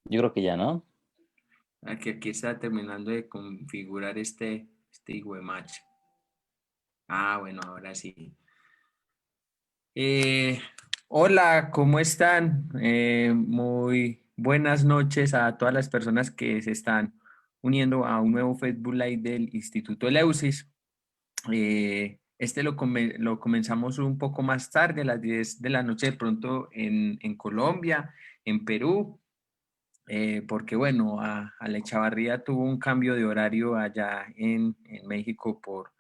Yo creo que ya, ¿no? Aquí está terminando de configurar este hijo de match. Ah, bueno, ahora sí. Eh, Hola, ¿cómo están? Muy buenas noches a todas las personas que se están uniendo a un nuevo Facebook Live del Instituto Eleusis. Lo comenzamos un poco más tarde, a las 10 de la noche, de pronto en Colombia, en Perú, porque bueno, a la Chavarría tuvo un cambio de horario allá en México por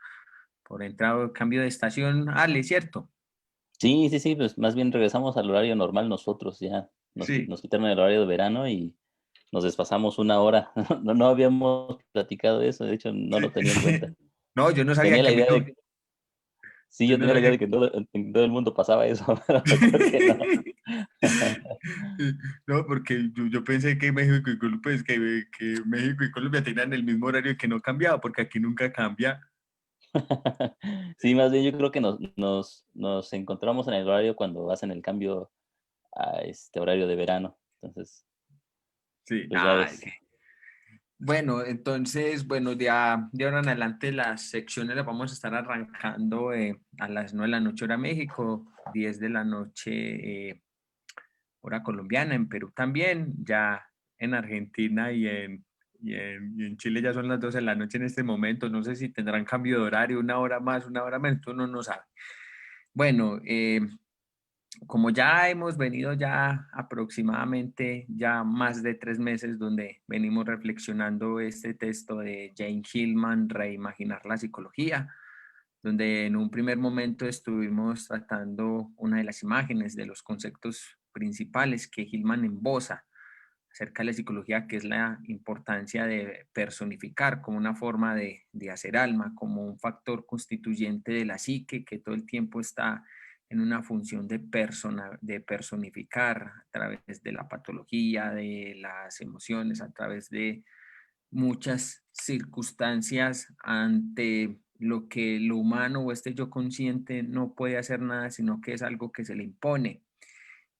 entrado, cambio de estación, Ale, ¿cierto? Sí, sí, sí, pues más bien regresamos al horario normal nosotros ya. Sí. Nos quitaron el horario de verano y nos desfasamos una hora. No habíamos platicado eso, de hecho, no lo tenía en cuenta. No, yo no sabía Tenía que la a mí idea de no, que sí, yo yo no tenía la idea sabía. de que en todo el mundo pasaba eso, pero creo que no. No, porque yo pensé que México y Colombia, pues, que México y Colombia tenían el mismo horario y que no cambiaba, porque aquí nunca cambia. Sí, más bien yo creo que nos encontramos en el horario cuando hacen el cambio a este horario de verano. Entonces, Sí, pues ya ah, ves. bueno, entonces, bueno, de ahora en adelante las secciones las vamos a estar arrancando a las 9 de la noche hora México, 10 de la noche hora colombiana, en Perú también, ya en Argentina y en Chile ya son las 12 de la noche en este momento, no sé si tendrán cambio de horario, una hora más, una hora menos, uno no sabe. Bueno, como ya hemos venido ya aproximadamente ya más de 3 meses donde venimos reflexionando este texto de Jane Hillman, Reimaginar la psicología, donde en un primer momento estuvimos tratando una de las imágenes de los conceptos principales que Hillman emboza acerca de la psicología, que es la importancia de personificar como una forma de hacer alma, como un factor constituyente de la psique que todo el tiempo está en una función de personificar a través de la patología, de las emociones, a través de muchas circunstancias ante lo que lo humano o este yo consciente no puede hacer nada, sino que es algo que se le impone.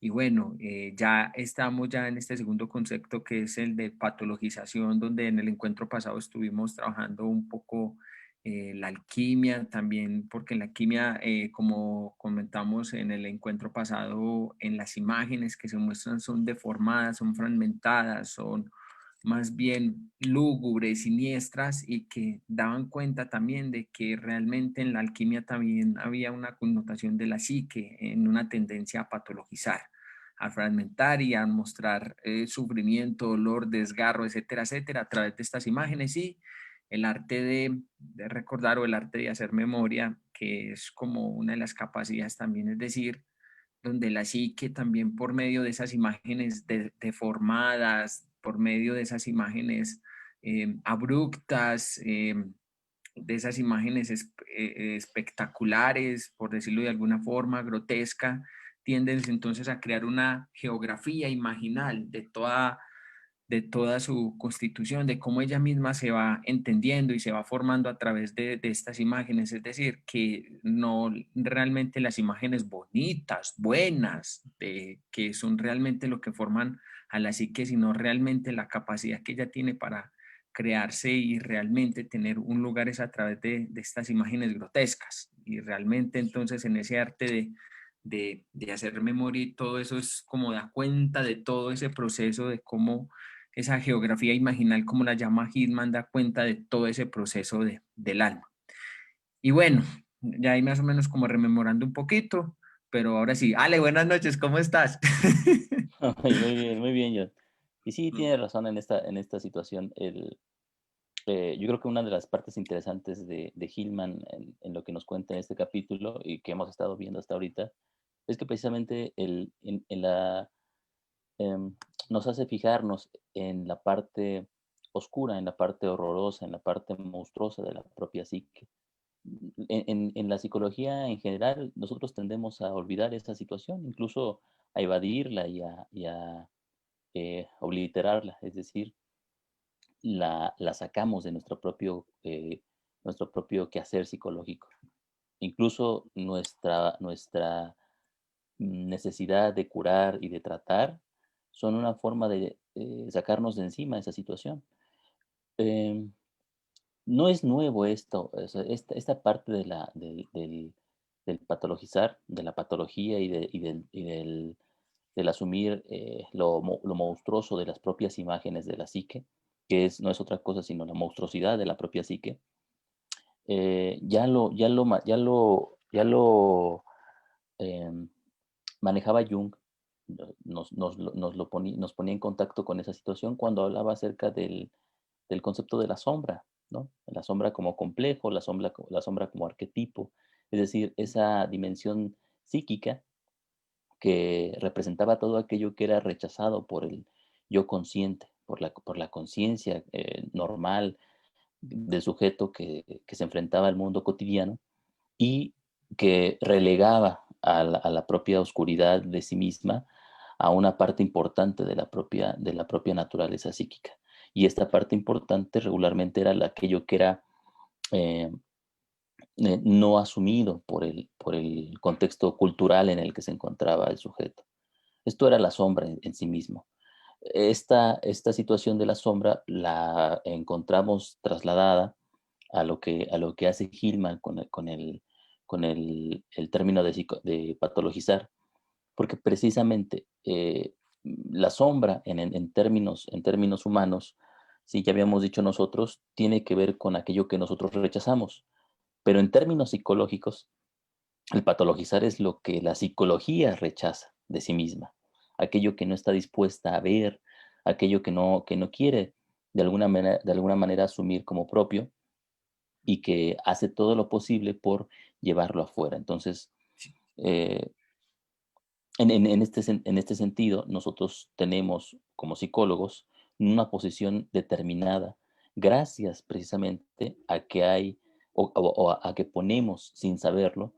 Y bueno, ya estamos ya en este segundo concepto que es el de patologización, donde en el encuentro pasado estuvimos trabajando un poco la alquimia también, porque en la alquimia, como comentamos en el encuentro pasado, en las imágenes que se muestran son deformadas, son fragmentadas, son más bien lúgubres, siniestras y que daban cuenta también de que realmente en la alquimia también había una connotación de la psique en una tendencia a patologizar, a fragmentar y a mostrar sufrimiento, dolor, desgarro, etcétera, etcétera, a través de estas imágenes y el arte de recordar o el arte de hacer memoria, que es como una de las capacidades también, es decir, donde la psique también por medio de esas imágenes deformadas, por medio de esas imágenes abruptas, de esas imágenes espectaculares, por decirlo de alguna forma, grotesca, tienden entonces a crear una geografía imaginal de toda su constitución, de cómo ella misma se va entendiendo y se va formando a través de estas imágenes. Es decir, que no realmente las imágenes bonitas, buenas, que son realmente lo que forman a la psique, sino realmente la capacidad que ella tiene para crearse y realmente tener un lugar es a través de estas imágenes grotescas. Y realmente entonces en ese arte de hacer memoria y todo eso es como da cuenta de todo ese proceso de cómo esa geografía imaginal, como la llama Hitman, da cuenta de todo ese proceso del alma. Y bueno, ya ahí más o menos como rememorando un poquito, pero ahora sí, Ale, buenas noches, ¿cómo estás? Muy bien, John. Y sí, tiene razón en esta situación. Yo creo que una de las partes interesantes de Hillman en lo que nos cuenta en este capítulo y que hemos estado viendo hasta ahorita, es que precisamente en em, nos hace fijarnos en la parte oscura, en la parte horrorosa, en la parte monstruosa de la propia psique. En la psicología en general, nosotros tendemos a olvidar esa situación, incluso a evadirla y a obliterarla, es decir, la sacamos de nuestro propio quehacer psicológico. Incluso nuestra necesidad de curar y de tratar son una forma de sacarnos de encima esa situación. Em, no es nuevo esto, o sea, esta parte de del patologizar, de la patología del asumir lo monstruoso de las propias imágenes de la psique, que no es otra cosa sino la monstruosidad de la propia psique. Ya lo manejaba Jung, nos ponía en contacto con esa situación cuando hablaba acerca del concepto de la sombra, ¿no? La sombra como complejo, la sombra como arquetipo, es decir, esa dimensión psíquica que representaba todo aquello que era rechazado por el yo consciente, por la conciencia normal del sujeto que se enfrentaba al mundo cotidiano y que relegaba a la propia oscuridad de sí misma a una parte importante de la propia naturaleza psíquica. Y esta parte importante regularmente era aquello que era eh, no asumido por el contexto cultural en el que se encontraba el sujeto. Esto era la sombra en sí mismo. Esta situación de la sombra la encontramos trasladada a lo que hace Hillman con el término de patologizar, porque precisamente la sombra en términos humanos, sí, ya habíamos dicho nosotros, tiene que ver con aquello que nosotros rechazamos, pero en términos psicológicos, el patologizar es lo que la psicología rechaza de sí misma, aquello que no está dispuesta a ver, aquello que no quiere de alguna manera asumir como propio y que hace todo lo posible por llevarlo afuera. Entonces, Sí, eh, en este sentido, nosotros tenemos como psicólogos una posición determinada gracias precisamente a que hay o a que ponemos sin saberlo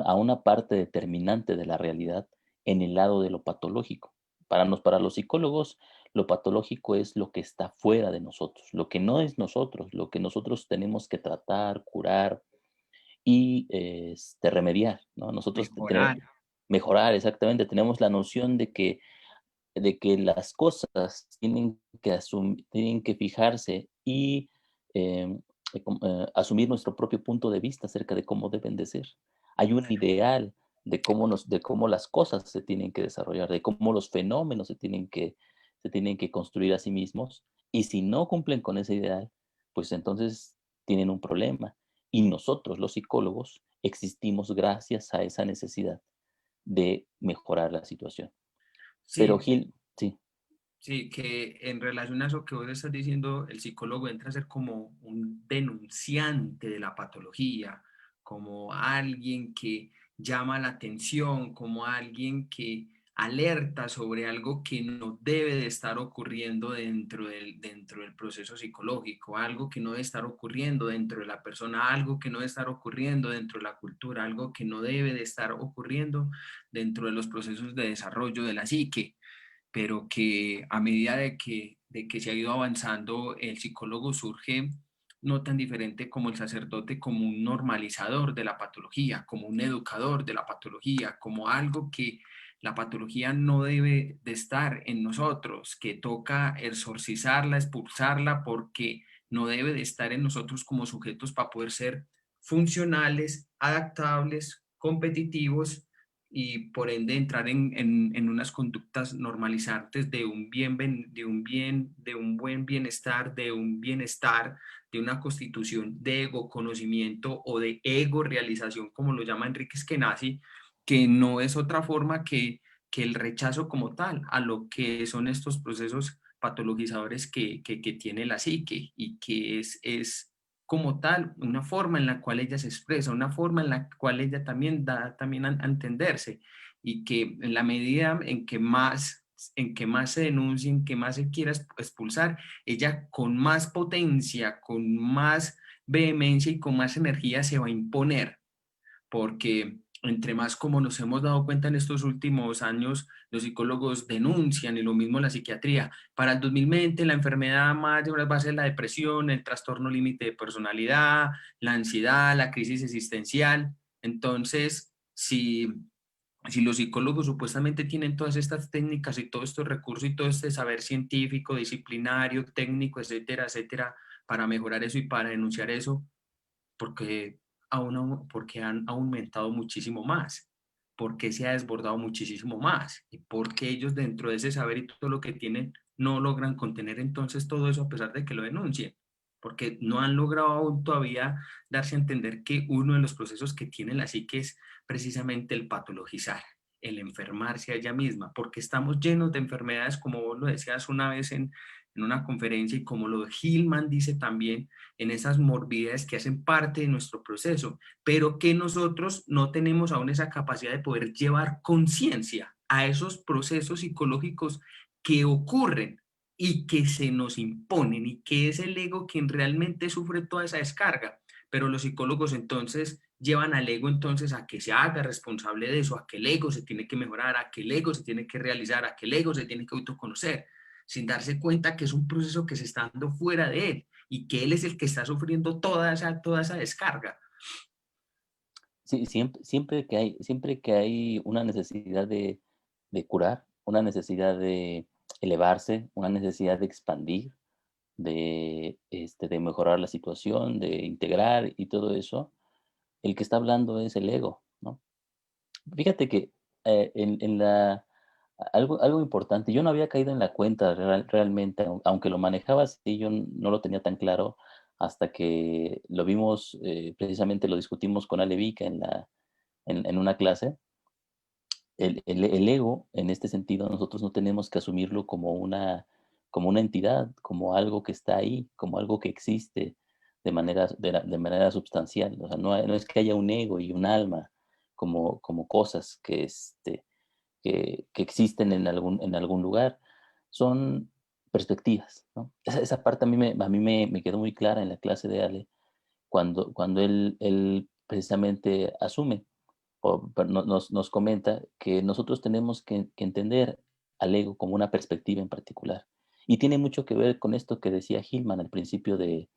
a una parte determinante de la realidad en el lado de lo patológico. Para los psicólogos, lo patológico es lo que está fuera de nosotros, lo que no es nosotros, lo que nosotros tenemos que tratar, curar y remediar, ¿no? Nosotros mejorar. mejorar, exactamente. Tenemos la noción de que las cosas tienen que fijarse y asumir nuestro propio punto de vista acerca de cómo deben de ser. Hay un ideal de cómo las cosas se tienen que desarrollar, de cómo los fenómenos se tienen que construir a sí mismos, y si no cumplen con ese ideal, pues entonces tienen un problema. Y nosotros, los psicólogos, existimos gracias a esa necesidad de mejorar la situación. Pero Sí, Gil, sí, sí, que en relación a eso que vos estás diciendo, el psicólogo entra a ser como un denunciante de la patología, como alguien que llama la atención, como alguien que alerta sobre algo que no debe de estar ocurriendo dentro del proceso psicológico, algo que no debe estar ocurriendo dentro de la persona, algo que no debe estar ocurriendo dentro de la cultura, algo que no debe de estar ocurriendo dentro de los procesos de desarrollo de la psique, pero que a medida de que se ha ido avanzando, el psicólogo surge no tan diferente como el sacerdote, como un normalizador de la patología, como un educador de la patología, como algo que la patología no debe de estar en nosotros, que toca exorcizarla, expulsarla, porque no debe de estar en nosotros como sujetos para poder ser funcionales, adaptables, competitivos y por ende entrar en unas conductas normalizantes de un buen bienestar, de un bienestar, de una constitución de ego conocimiento o de ego realización, como lo llama Enrique Skenazy, que no es otra forma que el rechazo como tal a lo que son estos procesos patologizadores que tiene la psique y que es como tal, una forma en la cual ella se expresa, una forma en la cual ella también da también a entenderse y que en la medida en que más se denuncie, en que más se quiera expulsar, ella con más potencia, con más vehemencia y con más energía se va a imponer porque entre más como nos hemos dado cuenta en estos últimos años, los psicólogos denuncian y lo mismo la psiquiatría. Para el 2020 la enfermedad más va a ser la depresión, el trastorno límite de personalidad, la ansiedad, la crisis existencial. Entonces, si si los psicólogos supuestamente tienen todas estas técnicas y todos estos recursos y todo este saber científico, disciplinario, técnico, etcétera, etcétera, para mejorar eso y para denunciar eso, porque, porque han aumentado muchísimo más, porque se ha desbordado muchísimo más y porque ellos dentro de ese saber y todo lo que tienen no logran contener entonces todo eso a pesar de que lo denuncien, porque no han logrado aún todavía darse a entender que uno de los procesos que tiene la psique es precisamente el patologizar, el enfermarse a ella misma, porque estamos llenos de enfermedades, como vos lo decías una vez en una conferencia y como lo Hillman dice también, en esas morbidades que hacen parte de nuestro proceso, pero que nosotros no tenemos aún esa capacidad de poder llevar conciencia a esos procesos psicológicos que ocurren y que se nos imponen y que es el ego quien realmente sufre toda esa descarga. Pero los psicólogos entonces llevan al ego entonces a que se haga responsable de eso, a que el ego se tiene que mejorar, a que el ego se tiene que realizar, a que el ego se tiene que autoconocer, sin darse cuenta que es un proceso que se está dando fuera de él y que él es el que está sufriendo toda esa descarga. Sí, siempre que hay una necesidad de curar, una necesidad de elevarse, una necesidad de expandir, de mejorar la situación, de integrar y todo eso, el que está hablando es el ego, ¿no? Fíjate que en algo importante, yo no había caído en la cuenta realmente, aunque lo manejaba así, yo no lo tenía tan claro hasta que lo vimos, precisamente lo discutimos con Ale Vica en una clase. El ego, en este sentido, nosotros no tenemos que asumirlo como una entidad, como algo que está ahí, como algo que existe de manera substancial. O sea, no es que haya un ego y un alma como cosas que existen en algún lugar. Son perspectivas, ¿no? Esa parte a mí me quedó muy clara en la clase de Ale, cuando él precisamente asume nos comenta que nosotros tenemos que entender al ego como una perspectiva en particular. Y tiene mucho que ver con esto que decía Hillman al principio de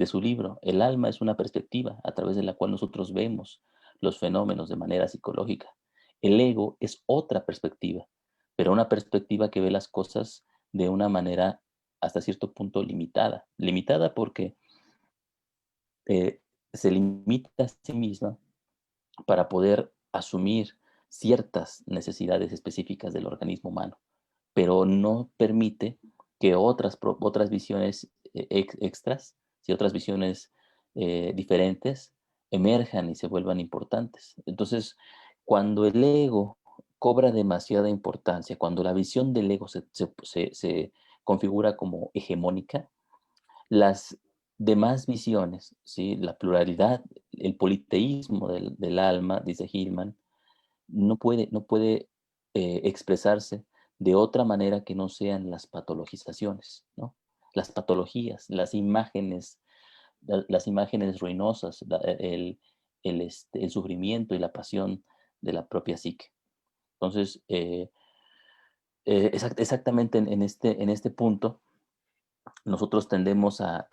su libro. El alma es una perspectiva a través de la cual nosotros vemos los fenómenos de manera psicológica. El ego es otra perspectiva, pero una perspectiva que ve las cosas de una manera hasta cierto punto limitada. Limitada porque eh, se limita a sí misma para poder asumir ciertas necesidades específicas del organismo humano, pero no permite que otras visiones extras, si otras visiones diferentes emerjan y se vuelvan importantes. Entonces, cuando el ego cobra demasiada importancia, cuando la visión del ego se configura como hegemónica, las demás visiones, ¿sí? La pluralidad, el politeísmo del alma, dice Hillman, no puede expresarse de otra manera que no sean las patologizaciones, ¿no? Las patologías, las imágenes ruinosas, el sufrimiento y la pasión de la propia psique. Entonces, exactamente en este punto, nosotros tendemos a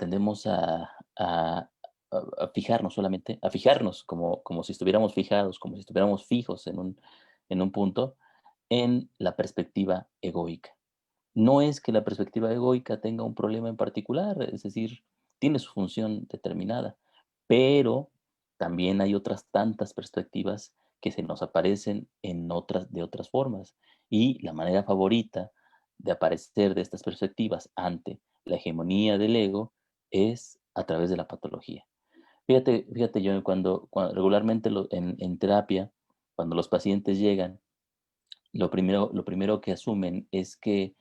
fijarnos solamente, a fijarnos como si estuviéramos fijados, como si estuviéramos fijos en un punto, en la perspectiva egoica. No es que la perspectiva egoica tenga un problema en particular, es decir, tiene su función determinada, pero también hay otras tantas perspectivas que se nos aparecen de otras formas. Y la manera favorita de aparecer de estas perspectivas ante la hegemonía del ego es a través de la patología. Fíjate, yo cuando regularmente en terapia, cuando los pacientes llegan, lo primero que asumen es que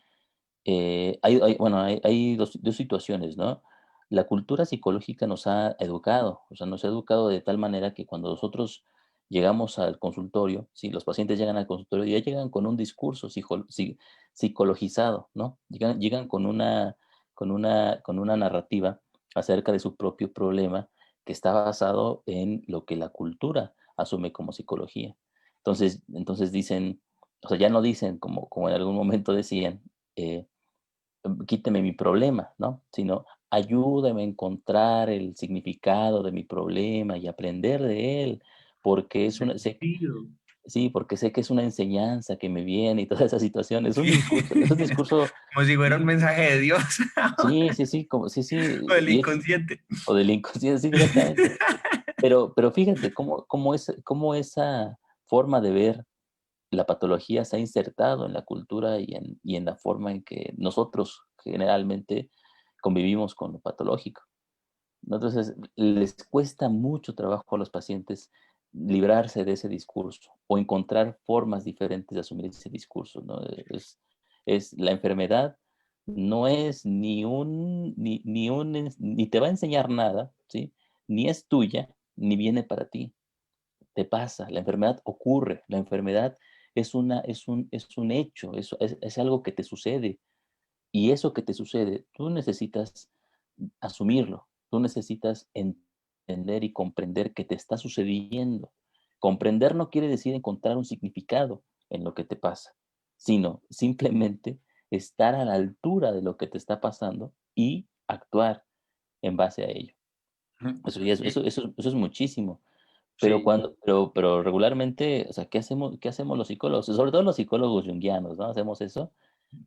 bueno, hay dos situaciones, ¿no? La cultura psicológica nos ha educado, o sea, nos ha educado de tal manera que cuando nosotros llegamos al consultorio, si los pacientes llegan al consultorio, ya llegan con un discurso psicologizado, ¿no? Llegan con una narrativa acerca de su propio problema que está basado en lo que la cultura asume como psicología. Entonces dicen, o sea, ya no dicen como en algún momento decían, eh, quíteme mi problema, ¿no? Sino ayúdame a encontrar el significado de mi problema y aprender de él, porque El sentido. sí, porque sé que es una enseñanza que me viene y toda esa situación. Sí. Es un discurso, Como si fuera un mensaje de Dios sí, sí, sí, como, sí, sí, o del y es, inconsciente. o del inconsciente, sí, exactamente. Pero fíjate cómo esa forma de ver la patología se ha insertado en la cultura y en la forma en que nosotros generalmente convivimos con lo patológico, ¿no? Entonces, les cuesta mucho trabajo a los pacientes librarse de ese discurso o encontrar formas diferentes de asumir ese discurso, ¿no? Es la enfermedad no es ni te va a enseñar nada, ¿sí? Ni es tuya, ni viene para ti. Te pasa, la enfermedad ocurre, la enfermedad es un hecho, es algo que te sucede. Y eso que te sucede, tú necesitas asumirlo, tú necesitas entender y comprender que te está sucediendo. Comprender no quiere decir encontrar un significado en lo que te pasa, sino simplemente estar a la altura de lo que te está pasando y actuar en base a ello. Y- Eso es muchísimo. Sí, Pero regularmente, o sea, qué hacemos los psicólogos? Sobre todo los psicólogos junguianos, ¿no? Hacemos eso,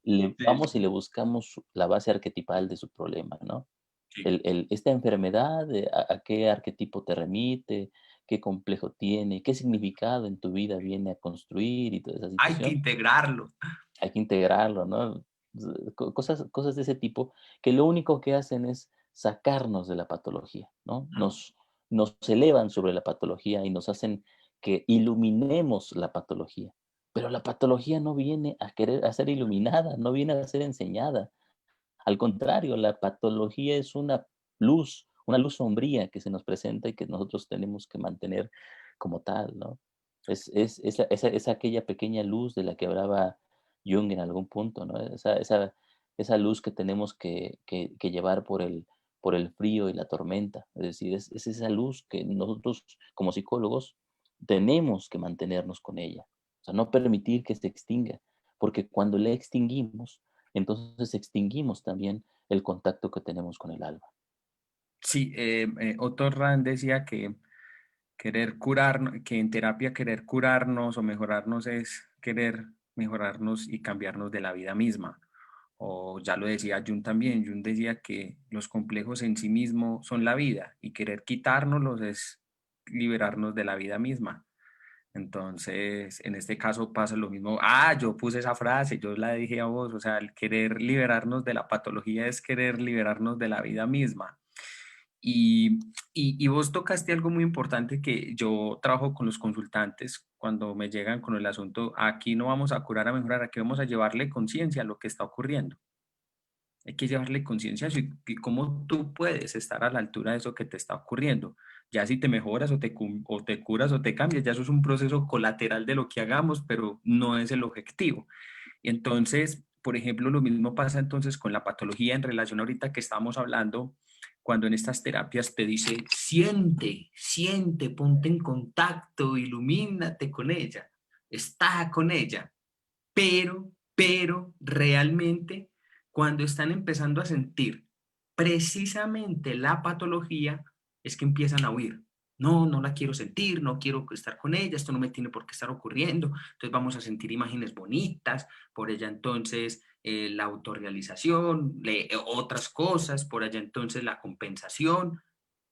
le sí, vamos y le buscamos la base arquetipal de su problema, ¿no? sí. Esta enfermedad, a qué arquetipo te remite, qué complejo tiene, qué significado en tu vida viene a construir y toda esa Hay que situación. integrarlo. Hay que integrarlo, ¿no? Cosas de ese tipo que lo único que hacen es sacarnos de la patología, ¿no? Nos elevan sobre la patología y nos hacen que iluminemos la patología. Pero la patología no viene a querer a ser iluminada, no viene a ser enseñada. Al contrario, la patología es una luz sombría que se nos presenta y que nosotros tenemos que mantener como tal, ¿no? Es aquella pequeña luz de la que hablaba Jung en algún punto, ¿no? Esa luz que tenemos que llevar por el frío y la tormenta. Es decir, es esa luz que nosotros como psicólogos tenemos que mantenernos con ella. O sea, no permitir que se extinga, porque cuando la extinguimos, entonces extinguimos también el contacto que tenemos con el alma. Sí, Otto Rand decía que querer curar, que en terapia querer curarnos o mejorarnos es querer mejorarnos y cambiarnos de la vida misma. O ya lo decía Jung también, Jung decía que los complejos en sí mismos son la vida y querer quitárnoslos es liberarnos de la vida misma. Entonces, en este caso pasa lo mismo. Ah, yo puse esa frase, yo la dije a vos, o sea, el querer liberarnos de la patología es querer liberarnos de la vida misma. Y, y vos tocaste algo muy importante que yo trabajo con los consultantes cuando me llegan con el asunto, aquí no vamos a curar a mejorar, aquí vamos a llevarle conciencia a lo que está ocurriendo. Hay que llevarle conciencia a eso y cómo tú puedes estar a la altura de eso que te está ocurriendo. Ya si te mejoras o te curas o te cambias, ya eso es un proceso colateral de lo que hagamos, pero no es el objetivo. Y entonces, por ejemplo, lo mismo pasa entonces con la patología en relación ahorita que estamos hablando, cuando en estas terapias te dice, siente, siente, ponte en contacto, ilumínate con ella, está con ella, pero realmente cuando están empezando a sentir precisamente la patología, es que empiezan a huir. No, no la quiero sentir, no quiero estar con ella, esto no me tiene por qué estar ocurriendo. Entonces vamos a sentir imágenes bonitas, por ella entonces la autorrealización, otras cosas, por allá entonces la compensación,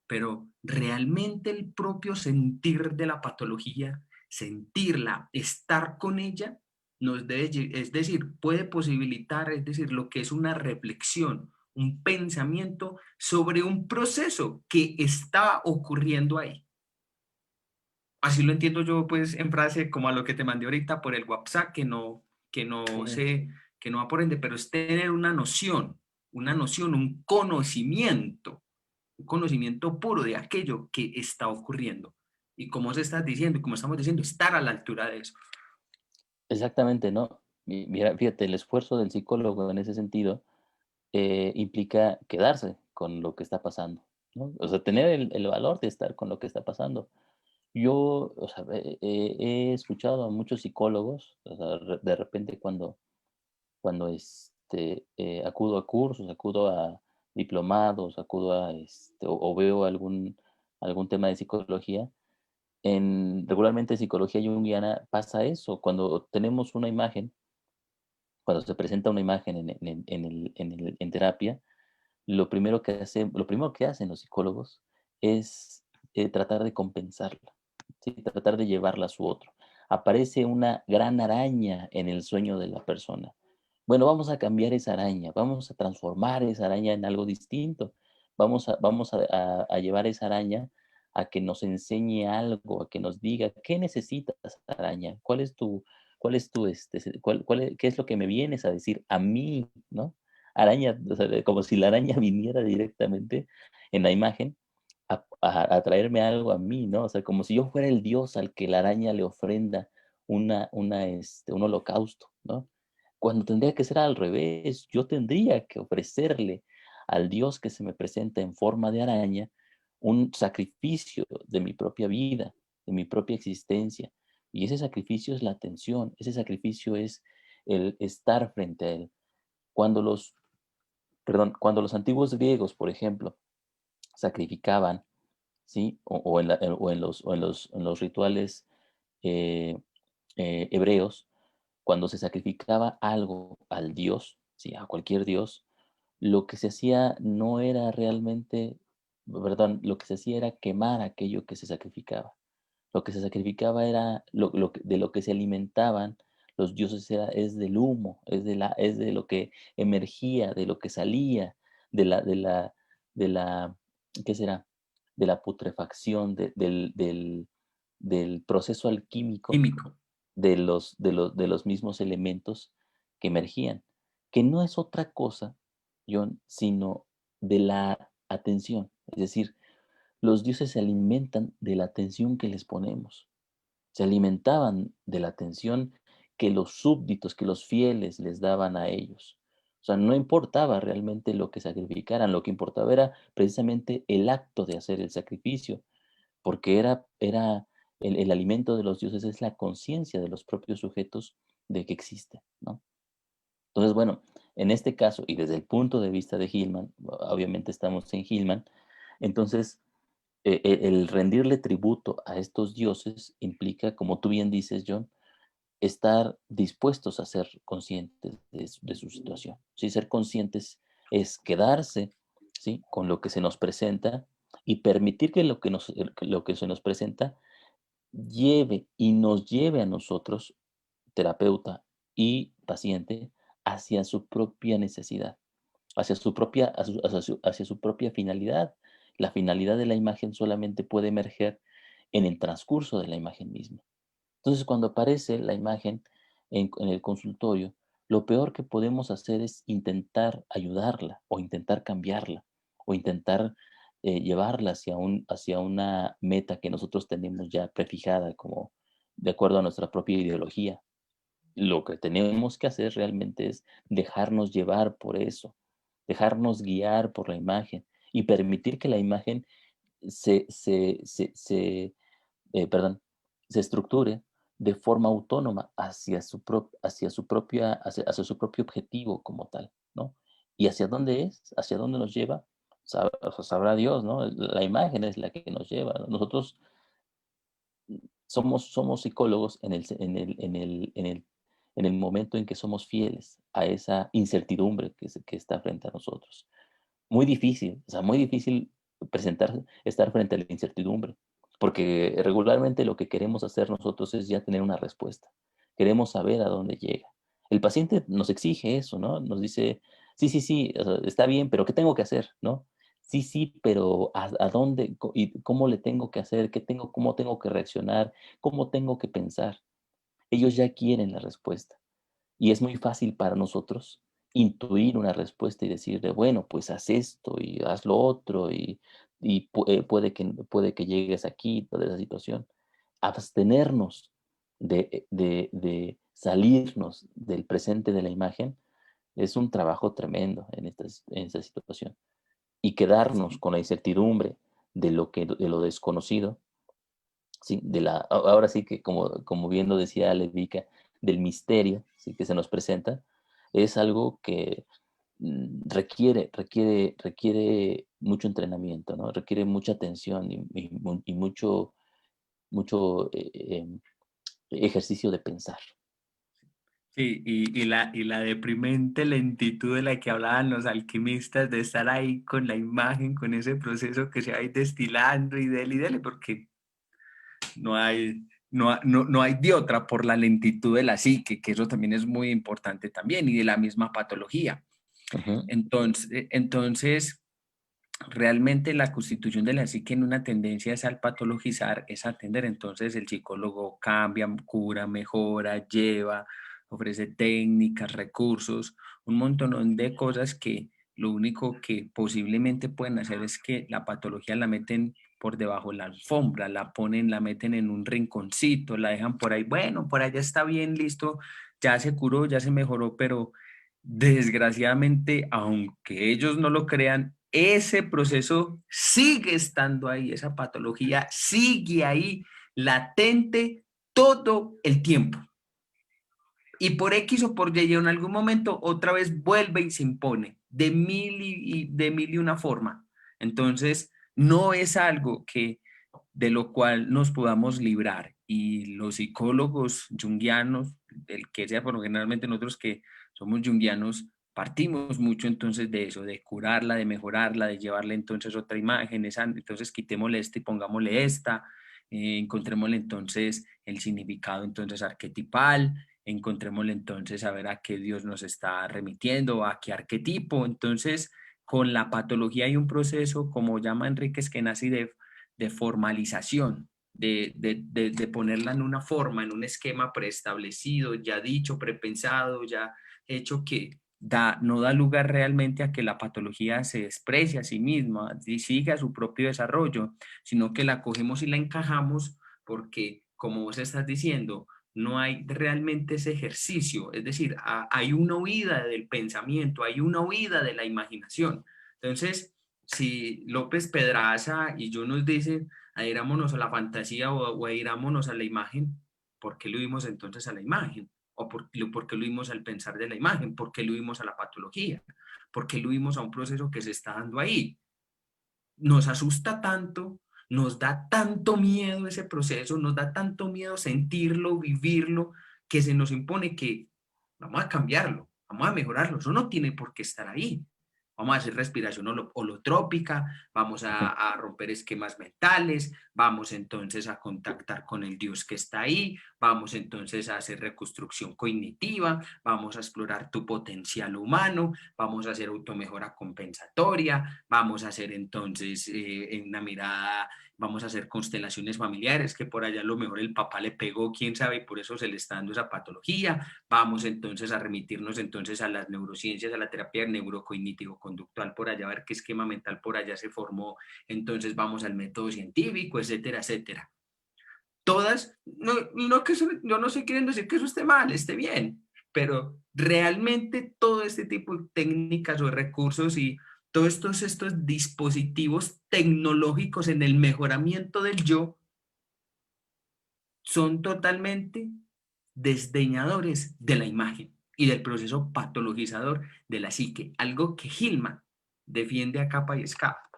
pero realmente el propio sentir de la patología, sentirla, estar con ella, nos debe, es decir, puede posibilitar, es decir, lo que es una reflexión, un pensamiento sobre un proceso que está ocurriendo ahí. Así lo entiendo yo, pues, en frase como a lo que te mandé ahorita por el WhatsApp, que no Sí. sé, que no aprende, pero es tener una noción, un conocimiento puro de aquello que está ocurriendo. Y como se está diciendo, y como estamos diciendo, estar a la altura de eso. Exactamente, ¿no? Mira, fíjate, el esfuerzo del psicólogo en ese sentido implica quedarse con lo que está pasando, ¿no? O sea, tener el valor de estar con lo que está pasando. Yo, o sea, he escuchado a muchos psicólogos, o sea, de repente cuando acudo a cursos, acudo a diplomados, acudo a, o veo algún tema de psicología, regularmente en psicología junguiana pasa eso, cuando tenemos una imagen, cuando se presenta una imagen en terapia, lo primero que hacen los psicólogos es, tratar de compensarla, ¿sí? Tratar de llevarla a su otro. Aparece una gran araña en el sueño de la persona. Bueno, vamos a cambiar esa araña, vamos a transformar esa araña en algo distinto. Vamos a llevar esa araña a que nos enseñe algo, a que nos diga, ¿qué necesitas, araña? ¿Qué es lo que me vienes a decir a mí, ¿no? Araña, o sea, como si la araña viniera directamente en la imagen a traerme algo a mí, ¿no? O sea, como si yo fuera el dios al que la araña le ofrenda un holocausto, ¿no? Cuando tendría que ser al revés, yo tendría que ofrecerle al dios que se me presenta en forma de araña un sacrificio de mi propia vida, de mi propia existencia. Y ese sacrificio es la atención, ese sacrificio es el estar frente a él. Cuando los cuando los antiguos griegos, por ejemplo, sacrificaban, ¿sí? O en los rituales eh, hebreos, cuando se sacrificaba algo al dios, ¿sí? A cualquier dios, lo que se hacía no era realmente, perdón, lo que se hacía era quemar aquello que se sacrificaba. Lo que se sacrificaba era de lo que se alimentaban los dioses es del humo, es de lo que emergía, de lo que salía, de de la, ¿qué será? De la putrefacción, del proceso alquímico Químico. de los mismos elementos que emergían, que no es otra cosa, John, sino de la atención. Es decir, los dioses se alimentan de la atención que les ponemos, se alimentaban de la atención que los súbditos, que los fieles les daban a ellos. O sea, no importaba realmente lo que sacrificaran, lo que importaba era precisamente el acto de hacer el sacrificio, porque era el alimento de los dioses es la conciencia de los propios sujetos de que existe, ¿no? Entonces, bueno, en este caso, y desde el punto de vista de Hillman, obviamente estamos en Hillman, entonces el rendirle tributo a estos dioses implica, como tú bien dices, John, estar dispuestos a ser conscientes de su situación. ¿Sí? Ser conscientes es quedarse, ¿sí? Con lo que se nos presenta y permitir que lo que se nos presenta lleve y nos lleve a nosotros, terapeuta y paciente, hacia su propia necesidad, hacia su propia finalidad. La finalidad de la imagen solamente puede emerger en el transcurso de la imagen misma. Entonces, cuando aparece la imagen en el consultorio, lo peor que podemos hacer es intentar ayudarla o intentar cambiarla o intentar llevarla hacia una meta que nosotros tenemos ya prefijada como de acuerdo a nuestra propia ideología. Lo que tenemos que hacer realmente es dejarnos llevar por eso, dejarnos guiar por la imagen y permitir que la imagen se, se, se, se, perdón, se estructure de forma autónoma hacia su propio objetivo como tal, ¿no? ¿Y hacia dónde es? ¿Hacia dónde nos lleva? Sabrá Dios, ¿no? La imagen es la que nos lleva. Nosotros somos psicólogos en el momento en que somos fieles a esa incertidumbre que está frente a nosotros. Muy difícil, o sea, muy difícil estar frente a la incertidumbre, porque regularmente lo que queremos hacer nosotros es ya tener una respuesta. Queremos saber a dónde llega. El paciente nos exige eso, ¿no? Nos dice, sí, sí, sí, o sea, está bien, pero ¿qué tengo que hacer, no? Sí, sí, pero ¿a dónde y cómo le tengo que hacer? ¿Cómo tengo que reaccionar? ¿Cómo tengo que pensar? Ellos ya quieren la respuesta. Y es muy fácil para nosotros intuir una respuesta y decirle, bueno, pues haz esto y haz lo otro y puede que llegues aquí, toda esa situación. Abstenernos de salirnos del presente de la imagen es un trabajo tremendo en esta situación. Y quedarnos Sí. con la incertidumbre de lo desconocido, ¿sí? Ahora sí que como bien lo decía Levica, del misterio, ¿sí? Que se nos presenta, es algo que requiere mucho entrenamiento, ¿no? Requiere mucha atención y mucho ejercicio de pensar. Sí, y la deprimente lentitud de la que hablaban los alquimistas, de estar ahí con la imagen, con ese proceso que se va a ir destilando y dele, porque no hay de otra por la lentitud de la psique, que eso también es muy importante también, y de la misma patología. Ujú. Entonces, realmente la constitución de la psique en una tendencia es al patologizar, es atender. Entonces el psicólogo cambia, cura, mejora, lleva, ofrece técnicas, recursos, un montón de cosas que lo único que posiblemente pueden hacer es que la patología la meten por debajo de la alfombra, la ponen, la meten en un rinconcito, la dejan por ahí, bueno, por allá está bien, listo, ya se curó, ya se mejoró, pero desgraciadamente, aunque ellos no lo crean, ese proceso sigue estando ahí, esa patología sigue ahí, latente todo el tiempo. Y por X o por Y en algún momento otra vez vuelve y se impone de mil y una forma. Entonces, no es algo que de lo cual nos podamos librar. Y los psicólogos junguianos, el que sea, pero generalmente nosotros que somos junguianos, partimos mucho entonces de eso, de curarla, de mejorarla, de llevarle entonces otra imagen, entonces quitémosle esta y pongámosle esta, encontrémosle entonces el significado entonces arquetipal, encontrémosle entonces a ver a qué Dios nos está remitiendo, a qué arquetipo. Entonces, con la patología hay un proceso, como llama Enrique Skenazy, de formalización, de ponerla en una forma, en un esquema preestablecido, ya dicho, prepensado, ya hecho que no da lugar realmente a que la patología se desprecie a sí misma y siga su propio desarrollo, sino que la cogemos y la encajamos porque, como vos estás diciendo, no hay realmente ese ejercicio, es decir, hay una huida del pensamiento, hay una huida de la imaginación. Entonces, si López Pedraza y yo nos dicen, adhirámonos a la fantasía o adhirámonos a la imagen, ¿por qué lo vimos entonces a la imagen? ¿O por qué lo vimos al pensar de la imagen? ¿Por qué lo vimos a la patología? ¿Por qué lo vimos a un proceso que se está dando ahí? Nos asusta tanto, nos da tanto miedo ese proceso, nos da tanto miedo sentirlo, vivirlo, que se nos impone que vamos a cambiarlo, vamos a mejorarlo, eso no tiene por qué estar ahí. Vamos a hacer respiración holotrópica, vamos a romper esquemas mentales, vamos entonces a contactar con el Dios que está ahí, vamos entonces a hacer reconstrucción cognitiva, vamos a explorar tu potencial humano, vamos a hacer automejora compensatoria, vamos a hacer entonces en una mirada, vamos a hacer constelaciones familiares, que por allá a lo mejor el papá le pegó, quién sabe, y por eso se le está dando esa patología. Vamos entonces a remitirnos entonces a las neurociencias, a la terapia neurocognitivo-conductual, por allá a ver qué esquema mental por allá se formó. Entonces vamos al método científico, etcétera, etcétera. Todas, no que eso, yo no estoy queriendo decir que eso esté mal, esté bien, pero realmente todo este tipo de técnicas o recursos y todos estos dispositivos tecnológicos en el mejoramiento del yo son totalmente desdeñadores de la imagen y del proceso patologizador de la psique, algo que Hillman defiende a capa y escapa.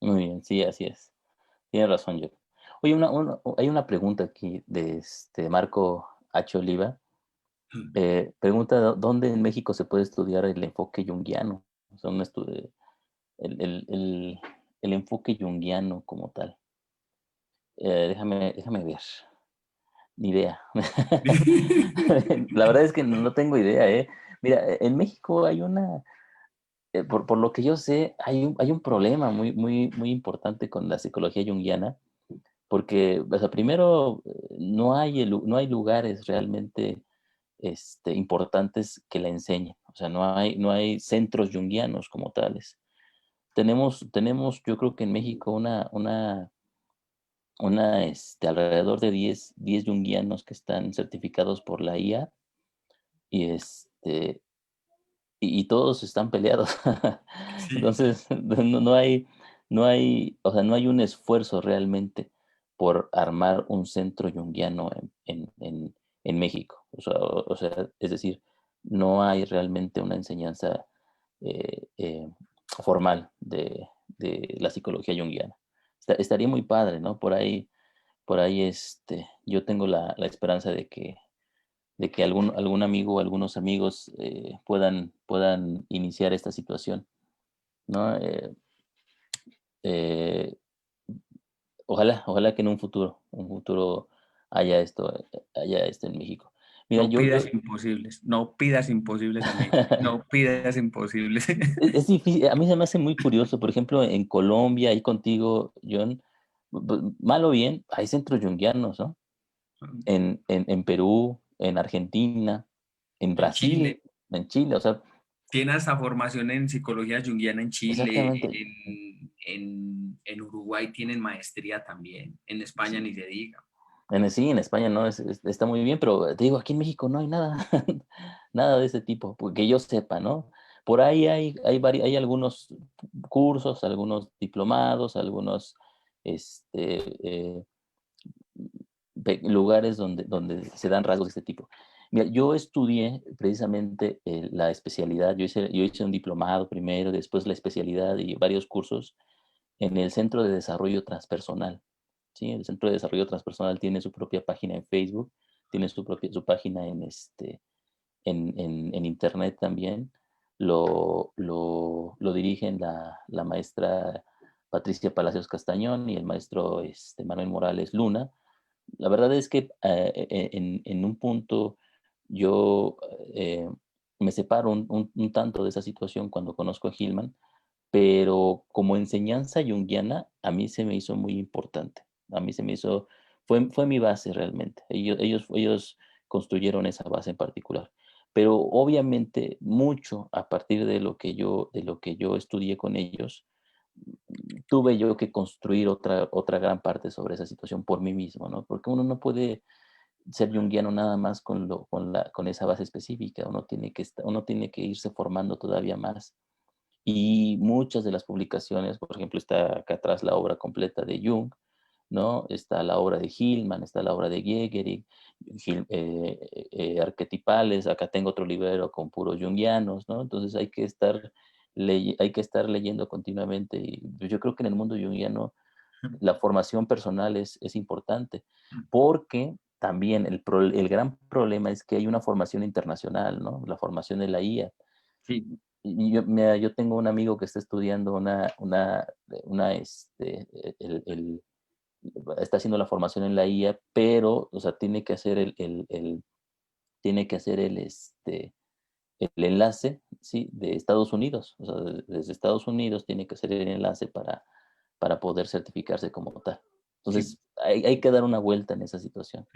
Muy bien, sí, así es. Tienes razón, yo. Oye, hay una pregunta aquí de Marco H. Oliva. Pregunta, ¿dónde en México se puede estudiar el enfoque junguiano? O sea, el enfoque junguiano como tal. Déjame ver. Ni idea. La verdad es que no tengo idea, ¿eh? Mira, en México hay por lo que yo sé, hay un problema muy importante con la psicología junguiana, porque, o sea, primero, no hay lugares realmente importantes que la enseñen. O sea, no hay centros junguianos como tales. Tenemos, yo creo que en México alrededor de diez junguianos que están certificados por la IA y y todos están peleados. Sí. Entonces, no hay, o sea, no hay un esfuerzo realmente por armar un centro junguiano en México. O sea, es decir, no hay realmente una enseñanza formal de la psicología junguiana. Estaría muy padre, ¿no? Por ahí por ahí yo tengo la esperanza de que algún amigo o algunos amigos puedan iniciar esta situación, ¿no? Eh, ojalá que en un futuro haya esto en México. Mira, No pidas imposibles, no pidas imposibles, amigo, no pidas imposibles. es difícil, a mí se me hace muy curioso, por ejemplo, en Colombia, ahí contigo, John, mal o bien, hay centros yunguianos, ¿no? En Perú, en Argentina, en En Brasil, Chile, en Chile, o sea, tiene hasta formación en psicología junguiana en Chile, exactamente. en Uruguay tienen maestría también, en España Sí, ni se diga. sí, en España no, está muy bien, pero te digo, aquí en México no hay nada, nada de ese tipo, que yo sepa, ¿no? Por ahí hay algunos cursos, algunos diplomados, algunos este, lugares donde se dan rasgos de este tipo. Mira, yo estudié precisamente la especialidad, yo hice un diplomado primero, después la especialidad y varios cursos en el Centro de Desarrollo Transpersonal. ¿Sí? El Centro de Desarrollo Transpersonal tiene su propia página en Facebook, tiene su página en Internet también. Lo dirigen la maestra Patricia Palacios Castañón y el maestro Manuel Morales Luna. La verdad es que en un punto yo me separo un tanto de esa situación cuando conozco a Hillman, pero como enseñanza junguiana a mí se me hizo muy importante. A mí se me hizo, fue mi base realmente. Ellos construyeron esa base en particular. Pero obviamente mucho a partir de lo que yo estudié con ellos, tuve yo que construir otra gran parte sobre esa situación por mí mismo, ¿no? Porque uno no puede ser junguiano nada más con esa base específica, uno tiene que irse formando todavía más. Y muchas de las publicaciones, por ejemplo, está acá atrás la obra completa de Jung, ¿no? Está la obra de Hillman, está la obra de Gehrig, arquetipales, acá tengo otro libro con puros junguianos, ¿no? Entonces hay que estar leyendo continuamente y pues, yo creo que en el mundo junguiano la formación personal es importante, porque también el gran problema es que hay una formación internacional, ¿no? La formación de la IA. Sí, Y yo, mira, yo tengo un amigo que está estudiando está haciendo la formación en la IA, pero, o sea, tiene que hacer el enlace, ¿sí? De Estados Unidos. O sea, desde Estados Unidos tiene que hacer el enlace para poder certificarse como tal. sí. Entonces, hay que dar una vuelta en esa situación.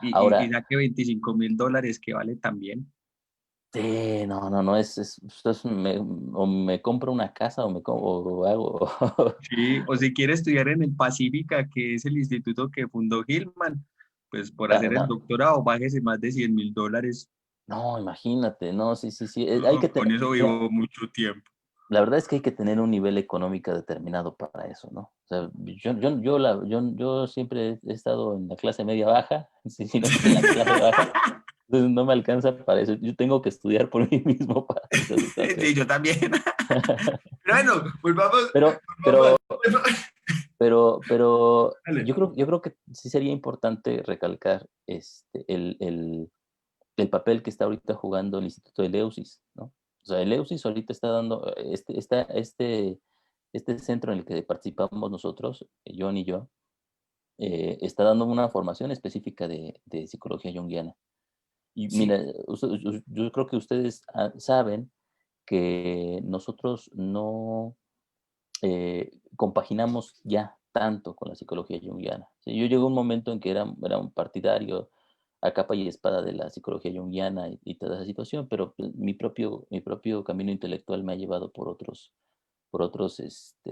Y Ahora, saque $25,000 que vale también. sí, no, o me compro una casa o hago. Sí, o si quiere estudiar en el Pacífica, que es el instituto que fundó Gilman, pues por Ah, hacer el no, doctorado, bájese más de $100,000. no, imagínate, no, sí, hay que No, con tener, eso mira, vivo mucho tiempo. la verdad es que hay que tener un nivel económico determinado para eso, ¿no? O sea, yo siempre he estado en la clase media baja, si no es que en la clase baja, entonces no me alcanza para eso. Yo tengo que estudiar por mí mismo para esa situación. Sí, yo también. Pero bueno, volvamos, Pero, volvamos. pero, pero Dale. yo creo que sí sería importante recalcar el papel que está ahorita jugando el Instituto de Eleusis, ¿no? O sea, Eleusis ahorita está dando, este centro en el que participamos nosotros, John y yo, está dando una formación específica de psicología junguiana. Y Sí, mira, yo creo que ustedes saben que nosotros no compaginamos ya tanto con la psicología junguiana. Sí, yo llegué a un momento en que era un partidario a capa y espada de la psicología junguiana y toda esa situación, pero pues, mi propio camino intelectual me ha llevado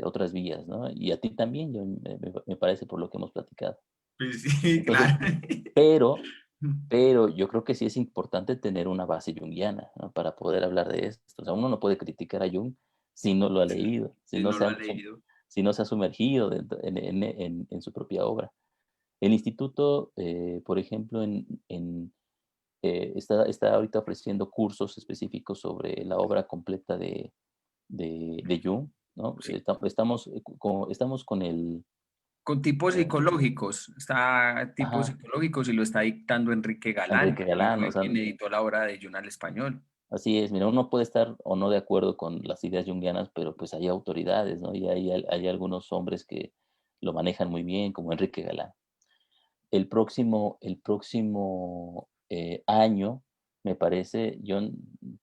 otras vías, ¿no? Y a ti también, me parece por lo que hemos platicado. pues sí, Entonces, claro. pero, pero yo creo que sí es importante tener una base junguiana, ¿no? Para poder hablar de esto. O sea, uno no puede criticar a Jung si no lo ha leído, Si no lo ha leído. si no se ha sumergido en su propia obra. El instituto, por ejemplo, está ahorita ofreciendo cursos específicos sobre la obra completa de Jung, ¿no? Sí, Estamos con con tipos Eh, psicológicos, está tipos ajá, psicológicos y lo está dictando Enrique Galán, Enrique que Galán, o fue sea, quien editó la obra de Jung al español. así es, mira, uno puede estar o no de acuerdo con las ideas junguianas, pero pues hay autoridades, ¿no? Y hay algunos hombres que lo manejan muy bien, como Enrique Galán. El próximo año, me parece,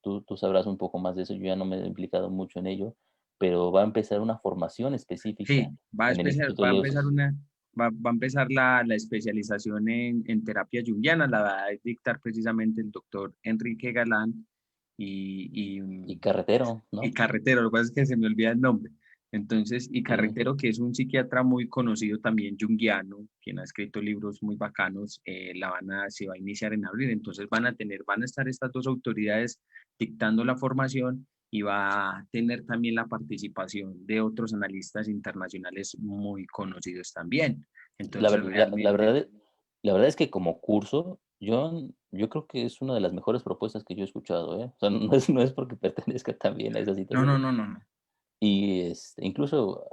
tú sabrás un poco más de eso, yo ya no me he implicado mucho en ello, pero va a empezar una formación específica Sí, en el Instituto va a empezar Eleusis va a empezar la especialización en terapia junguiana, la va a dictar precisamente el doctor Enrique Galán y, y y, Carretero, y ¿no? Carretero, lo que pasa es que se me olvida el nombre. Entonces, y Sí, Carretero, que es un psiquiatra muy conocido también junguiano, quien ha escrito libros muy bacanos, se va a iniciar en abril. Entonces van a estar estas dos autoridades dictando la formación y va a tener también la participación de otros analistas internacionales muy conocidos también. la, Entonces, ver- la, la realmente, verdad, la verdad es que como curso, yo creo que es una de las mejores propuestas que yo he escuchado, ¿eh? O sea, no es porque pertenezca también a esa no, no, situación. no, no, no. Y incluso,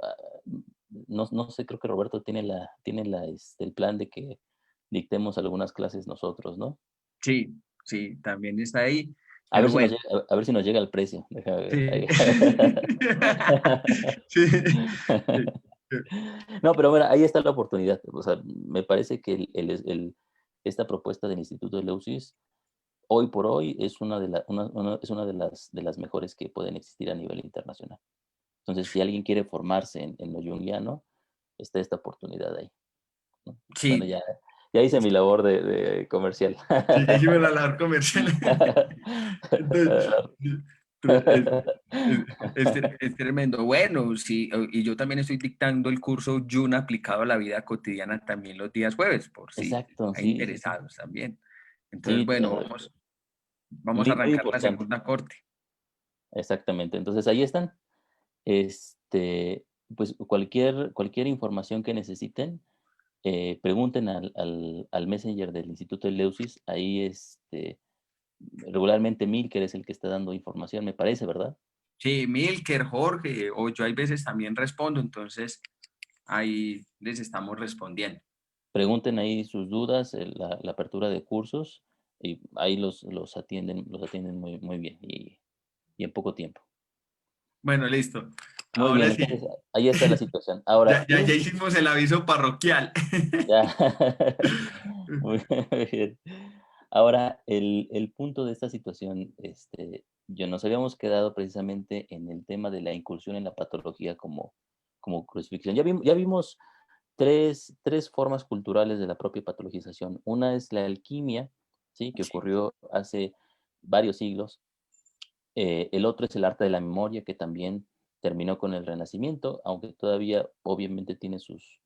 no sé, creo que Roberto tiene el plan de que dictemos algunas clases nosotros, ¿no? Sí, sí, también está ahí, A ver pero si nos bueno. llega, a ver si nos llega el precio. Déjame ver. Sí. Ahí. Sí. Sí. No, pero bueno, ahí está la oportunidad. O sea, me parece que esta propuesta del Instituto de Leucis, hoy por hoy, es una de las mejores que pueden existir a nivel internacional. Entonces, si alguien quiere formarse en lo junguiano, está esta oportunidad ahí, ¿no? Bueno, Sí, ya hice mi labor de comercial. sí, ya hicimos la labor comercial. Entonces, es, es tremendo. Bueno, sí, y yo también estoy dictando el curso Jun aplicado a la vida cotidiana también los días jueves, por si Exacto, hay sí, sí, sí. interesados también. Entonces, Sí, bueno, vamos a muy, muy arrancar la importante. segunda corte. Exactamente. Entonces ahí están. Este, pues cualquier información que necesiten, pregunten al Messenger del Instituto de Leucis. Ahí, regularmente Milker es el que está dando información, me parece, ¿verdad? Sí, Milker, Jorge, o yo hay veces también respondo, entonces ahí les estamos respondiendo. Pregunten ahí sus dudas, la apertura de cursos, y ahí los atienden muy, muy bien y en poco tiempo. Bueno, listo. Muy bien, Ahora entonces sí, ahí está la situación. Ahora, ya hicimos el aviso parroquial. ya. Muy bien. Ahora, el punto de esta situación, yo nos habíamos quedado precisamente en el tema de la incursión en la patología como crucifixión. Ya vimos tres formas culturales de la propia patologización. Una es la alquimia, ¿sí? Que Sí, ocurrió hace varios siglos. El otro es el arte de la memoria, que también terminó con el Renacimiento, aunque todavía obviamente tiene sus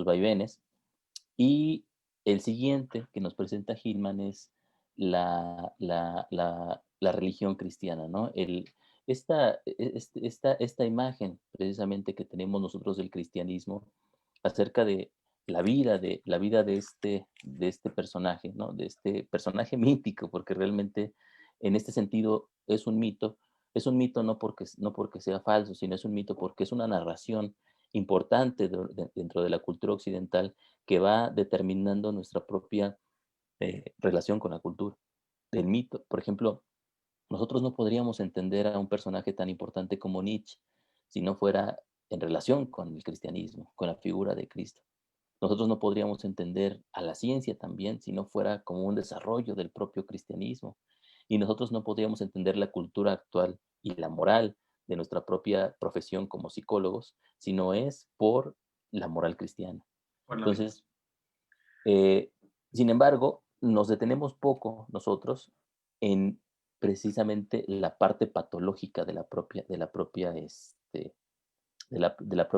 vaivenes. Y el siguiente que nos presenta Hillman es la religión cristiana, ¿no? Esta imagen precisamente que tenemos nosotros del cristianismo acerca de la vida de este personaje, ¿no? De este personaje mítico, porque realmente en este sentido es un mito no porque sea falso, sino es un mito porque es una narración importante dentro de la cultura occidental que va determinando nuestra propia relación con la cultura. El mito, por ejemplo, nosotros no podríamos entender a un personaje tan importante como Nietzsche si no fuera en relación con el cristianismo, con la figura de Cristo. Nosotros no podríamos entender a la ciencia también si no fuera como un desarrollo del propio cristianismo. Y nosotros no podríamos entender la cultura actual y la moral de nuestra propia profesión como psicólogos si no es por la moral cristiana. por la vida. Entonces, eh, sin embargo, nos detenemos poco nosotros en precisamente la parte patológica de la propia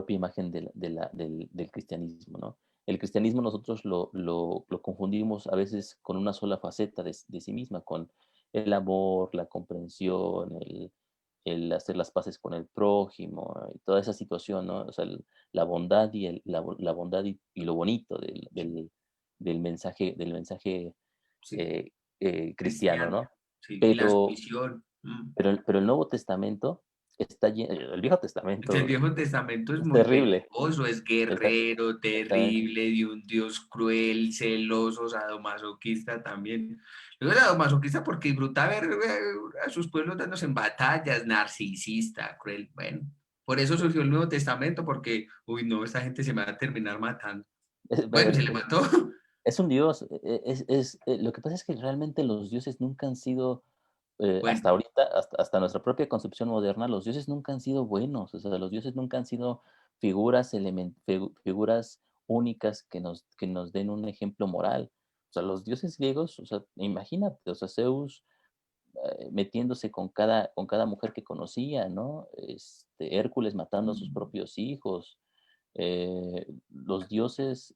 imagen del cristianismo, ¿no? El cristianismo nosotros lo confundimos a veces con una sola faceta de sí misma, con el amor, la comprensión, el hacer las paces con el prójimo y toda esa situación, ¿no? O sea, la bondad la bondad y lo bonito del mensaje Sí, cristiano, cristiano. ¿no? Sí, y la Pero, sumisión. pero el Nuevo Testamento el Viejo El Testamento Viejo Testamento es es muy terrible. belicoso, es guerrero, Exactamente. terrible, de un Dios cruel, celoso, sadomasoquista también. Luego sadomasoquista porque disfruta ver a sus pueblos dándose en batallas, narcisista, cruel. Bueno, por eso surgió el Nuevo Testamento, porque, uy, no, esta gente se me va a terminar matando. Bueno, y se le mató. Es un dios, lo que pasa es que realmente los dioses nunca han sido, Bueno, hasta ahorita, hasta nuestra propia concepción moderna, los dioses nunca han sido buenos, o sea, los dioses nunca han sido figuras únicas que nos den un ejemplo moral. O sea, los dioses griegos, o sea, imagínate, o sea, Zeus, metiéndose con cada mujer que conocía, ¿no? Hércules matando a sus propios hijos, los dioses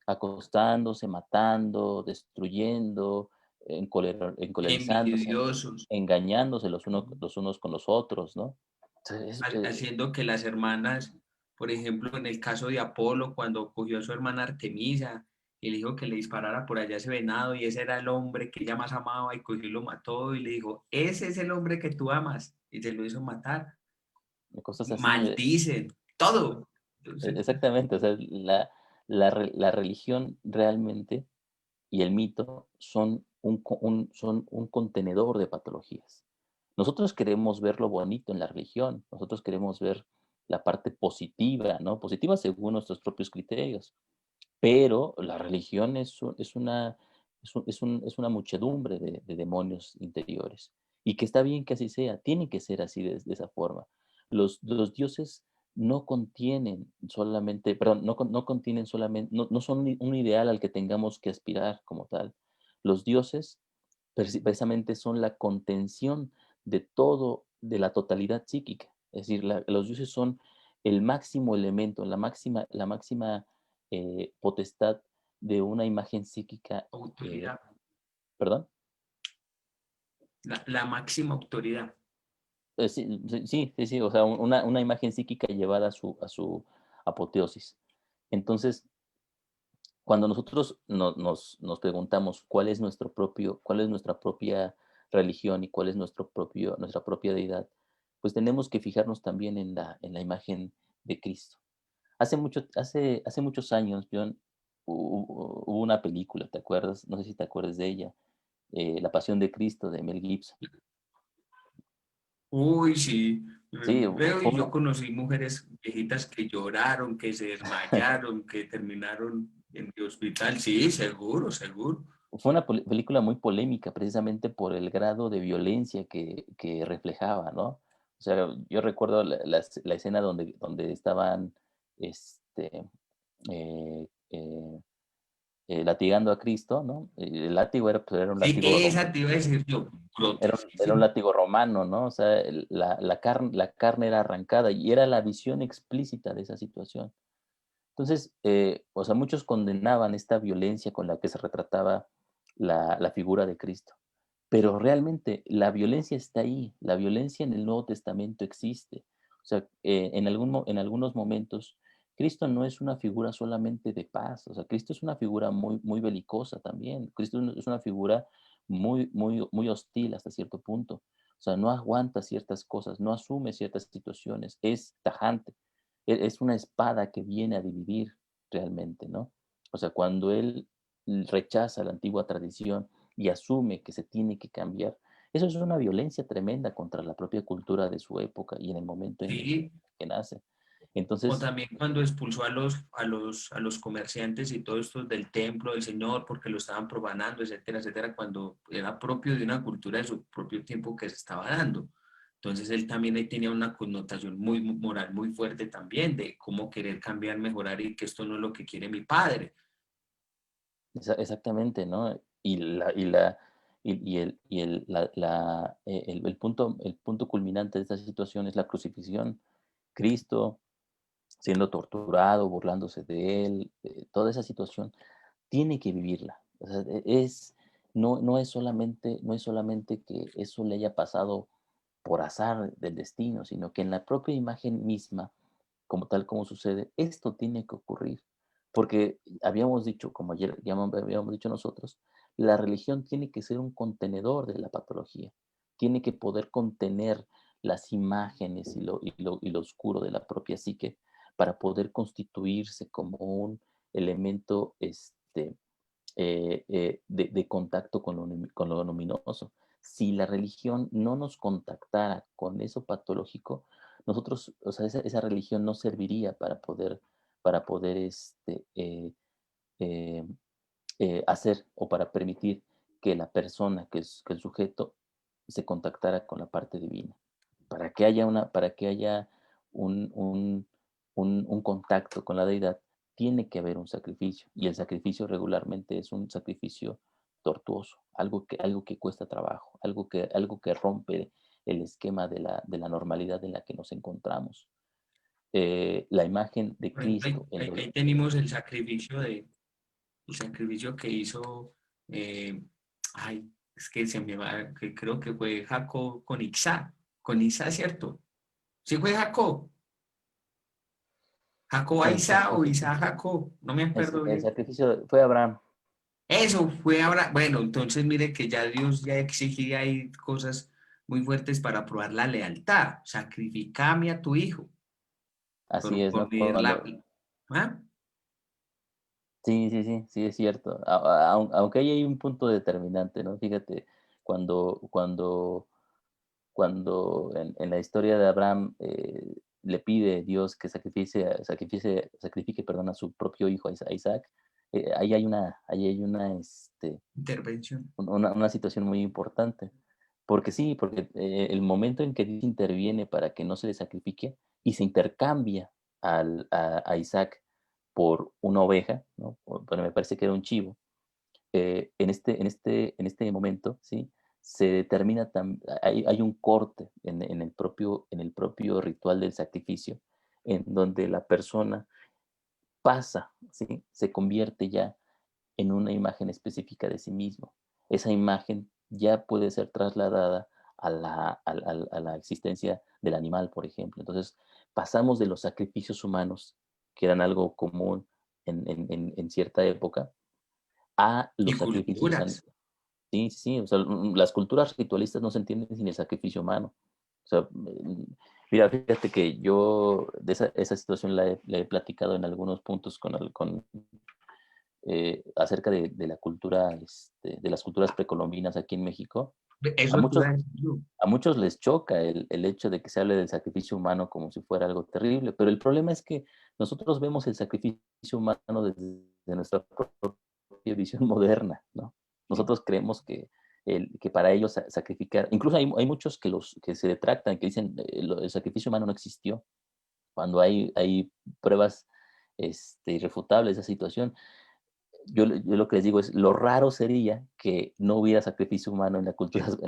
acostándose, matando, destruyendo, encolerizándose, envidiosos, engañándose los unos con los otros, ¿no? Entonces, haciendo que las hermanas, por ejemplo, en el caso de Apolo, cuando cogió a su hermana Artemisa y le dijo que le disparara por allá ese venado y ese era el hombre que ella más amaba y cogió y lo mató y le dijo, ese es el hombre que tú amas y se lo hizo matar. cosas así, Maldicen, todo. Entonces, exactamente, o sea, la religión realmente y el mito son un contenedor de patologías. Nosotros queremos ver lo bonito en la religión, nosotros queremos ver la parte positiva, ¿no? Positiva según nuestros propios criterios, pero la religión es una muchedumbre de demonios interiores. Y que está bien que así sea, tiene que ser así de esa forma. Los dioses no contienen solamente, perdón, no contienen solamente, no son un ideal al que tengamos que aspirar como tal. Los dioses precisamente son la contención de todo, de la totalidad psíquica. Es decir, los dioses son el máximo elemento, la máxima potestad de una imagen psíquica, autoridad, ¿perdón? la máxima autoridad. Sí, sí, sí, sí, sí, o sea, una imagen psíquica llevada a su apoteosis. Entonces, cuando nosotros nos preguntamos cuál es nuestra propia religión y cuál es nuestra propia deidad, pues tenemos que fijarnos también en la imagen de Cristo. Hace muchos años, John, hubo una película, ¿te acuerdas? No sé si te acuerdas de ella, La Pasión de Cristo de Mel Gibson. Uy, sí. Sí, Veo fue y yo conocí mujeres viejitas que lloraron, que se desmayaron, que terminaron en el hospital. Sí, seguro, seguro. una película muy polémica precisamente por el grado de violencia que reflejaba, ¿no? O sea, yo recuerdo la escena donde estaban este, eh, eh, latigando a Cristo, ¿no? El látigo era un Sí, látigo esa te iba a decir yo, era un grotesquísimo. látigo romano, ¿no? O sea, la carne era arrancada y era la visión explícita de esa situación. Entonces, o sea, muchos condenaban esta violencia con la que se retrataba la figura de Cristo. Pero realmente la violencia está ahí, la violencia en el Nuevo Testamento existe. O sea, en algunos momentos, Cristo no es una figura solamente de paz, o sea, Cristo es una figura muy, muy belicosa también. Cristo es una figura muy, muy, muy hostil hasta cierto punto. O sea, no aguanta ciertas cosas, no asume ciertas situaciones, es tajante. Es una espada que viene a dividir realmente, ¿no? O sea, cuando él rechaza la antigua tradición y asume que se tiene que cambiar, eso es una violencia tremenda contra la propia cultura de su época y en el momento en el Sí, que nace. o Entonces, también cuando expulsó a los comerciantes y todo esto del templo del Señor porque lo estaban profanando, etcétera, etcétera, cuando era propio de una cultura de su propio tiempo que se estaba dando. Entonces él también ahí tenía una connotación muy moral muy fuerte también de cómo querer cambiar, mejorar y que esto no es lo que quiere mi padre. exactamente, ¿no? El punto culminante de esta situación es la crucifixión. Cristo siendo torturado, burlándose de él, toda esa situación, tiene que vivirla. O sea, no es solamente que eso le haya pasado por azar del destino, sino que en la propia imagen misma, como tal como sucede, esto tiene que ocurrir. Porque habíamos dicho, como ayer ya habíamos dicho nosotros, la religión tiene que ser un contenedor de la patología, tiene que poder contener las imágenes y lo oscuro de la propia psique para poder constituirse como un elemento de contacto con lo luminoso. Si la religión no nos contactara con eso patológico, nosotros, o sea, esa religión no serviría para poder eh, hacer o para permitir que la persona, que el sujeto, se contactara con la parte divina. Para que haya un, un, un contacto con la deidad, tiene que haber un sacrificio. Y el sacrificio regularmente es un sacrificio tortuoso, algo que cuesta trabajo, algo que rompe el esquema de la normalidad en la que nos encontramos. La imagen de Por ejemplo, Cristo en ahí los... tenemos el sacrificio que hizo, eh, ay, es que se me va, que creo que fue Jacob con Isaac, ¿cierto? Sí fue Jacob, Jacob a El, sac- Isaac o Isaac a Jacob, no me acuerdo el bien. sacrificio fue Abraham. Eso fue ahora, bueno, entonces mire que ya Dios ya exigía ahí cosas muy fuertes para probar la lealtad. Sacrificame a tu hijo Así es, por ¿no? medir la... ¿Ah? Sí, sí, sí, sí, es cierto. Aunque ahí hay un punto determinante, ¿no? Fíjate, cuando en la historia de Abraham le pide Dios que sacrifique, perdón, a su propio hijo, a Isaac, ahí hay una, Intervención. una situación muy importante. Porque sí, porque el momento en que Dios interviene para que no se le sacrifique y se intercambia a Isaac por una oveja, ¿no? Bueno, me parece que era un chivo, en este momento, ¿sí? Se determina, hay un corte en el propio ritual del sacrificio, en donde la persona pasa, ¿sí? Se convierte ya en una imagen específica de sí mismo. Esa imagen ya puede ser trasladada a la existencia del animal, por ejemplo. Entonces, pasamos de los sacrificios humanos, que eran algo común en cierta época, a Y los sacrificios. culturas. Sí, sí, o sea, las culturas ritualistas no se entienden sin el sacrificio humano. O sea, mira, fíjate que yo de esa situación la he platicado en algunos puntos acerca de la cultura, de las culturas precolombinas aquí en México. A Eso te iba muchos, a decir yo. a muchos les choca el hecho de que se hable del sacrificio humano como si fuera algo terrible, pero el problema es que nosotros vemos el sacrificio humano desde nuestra propia visión moderna, ¿no? Nosotros creemos que para ellos sacrificar, incluso hay muchos que se detractan, que dicen el sacrificio humano no existió, cuando hay pruebas irrefutables de esa situación. Yo lo que les digo es, lo raro sería que no hubiera sacrificio humano en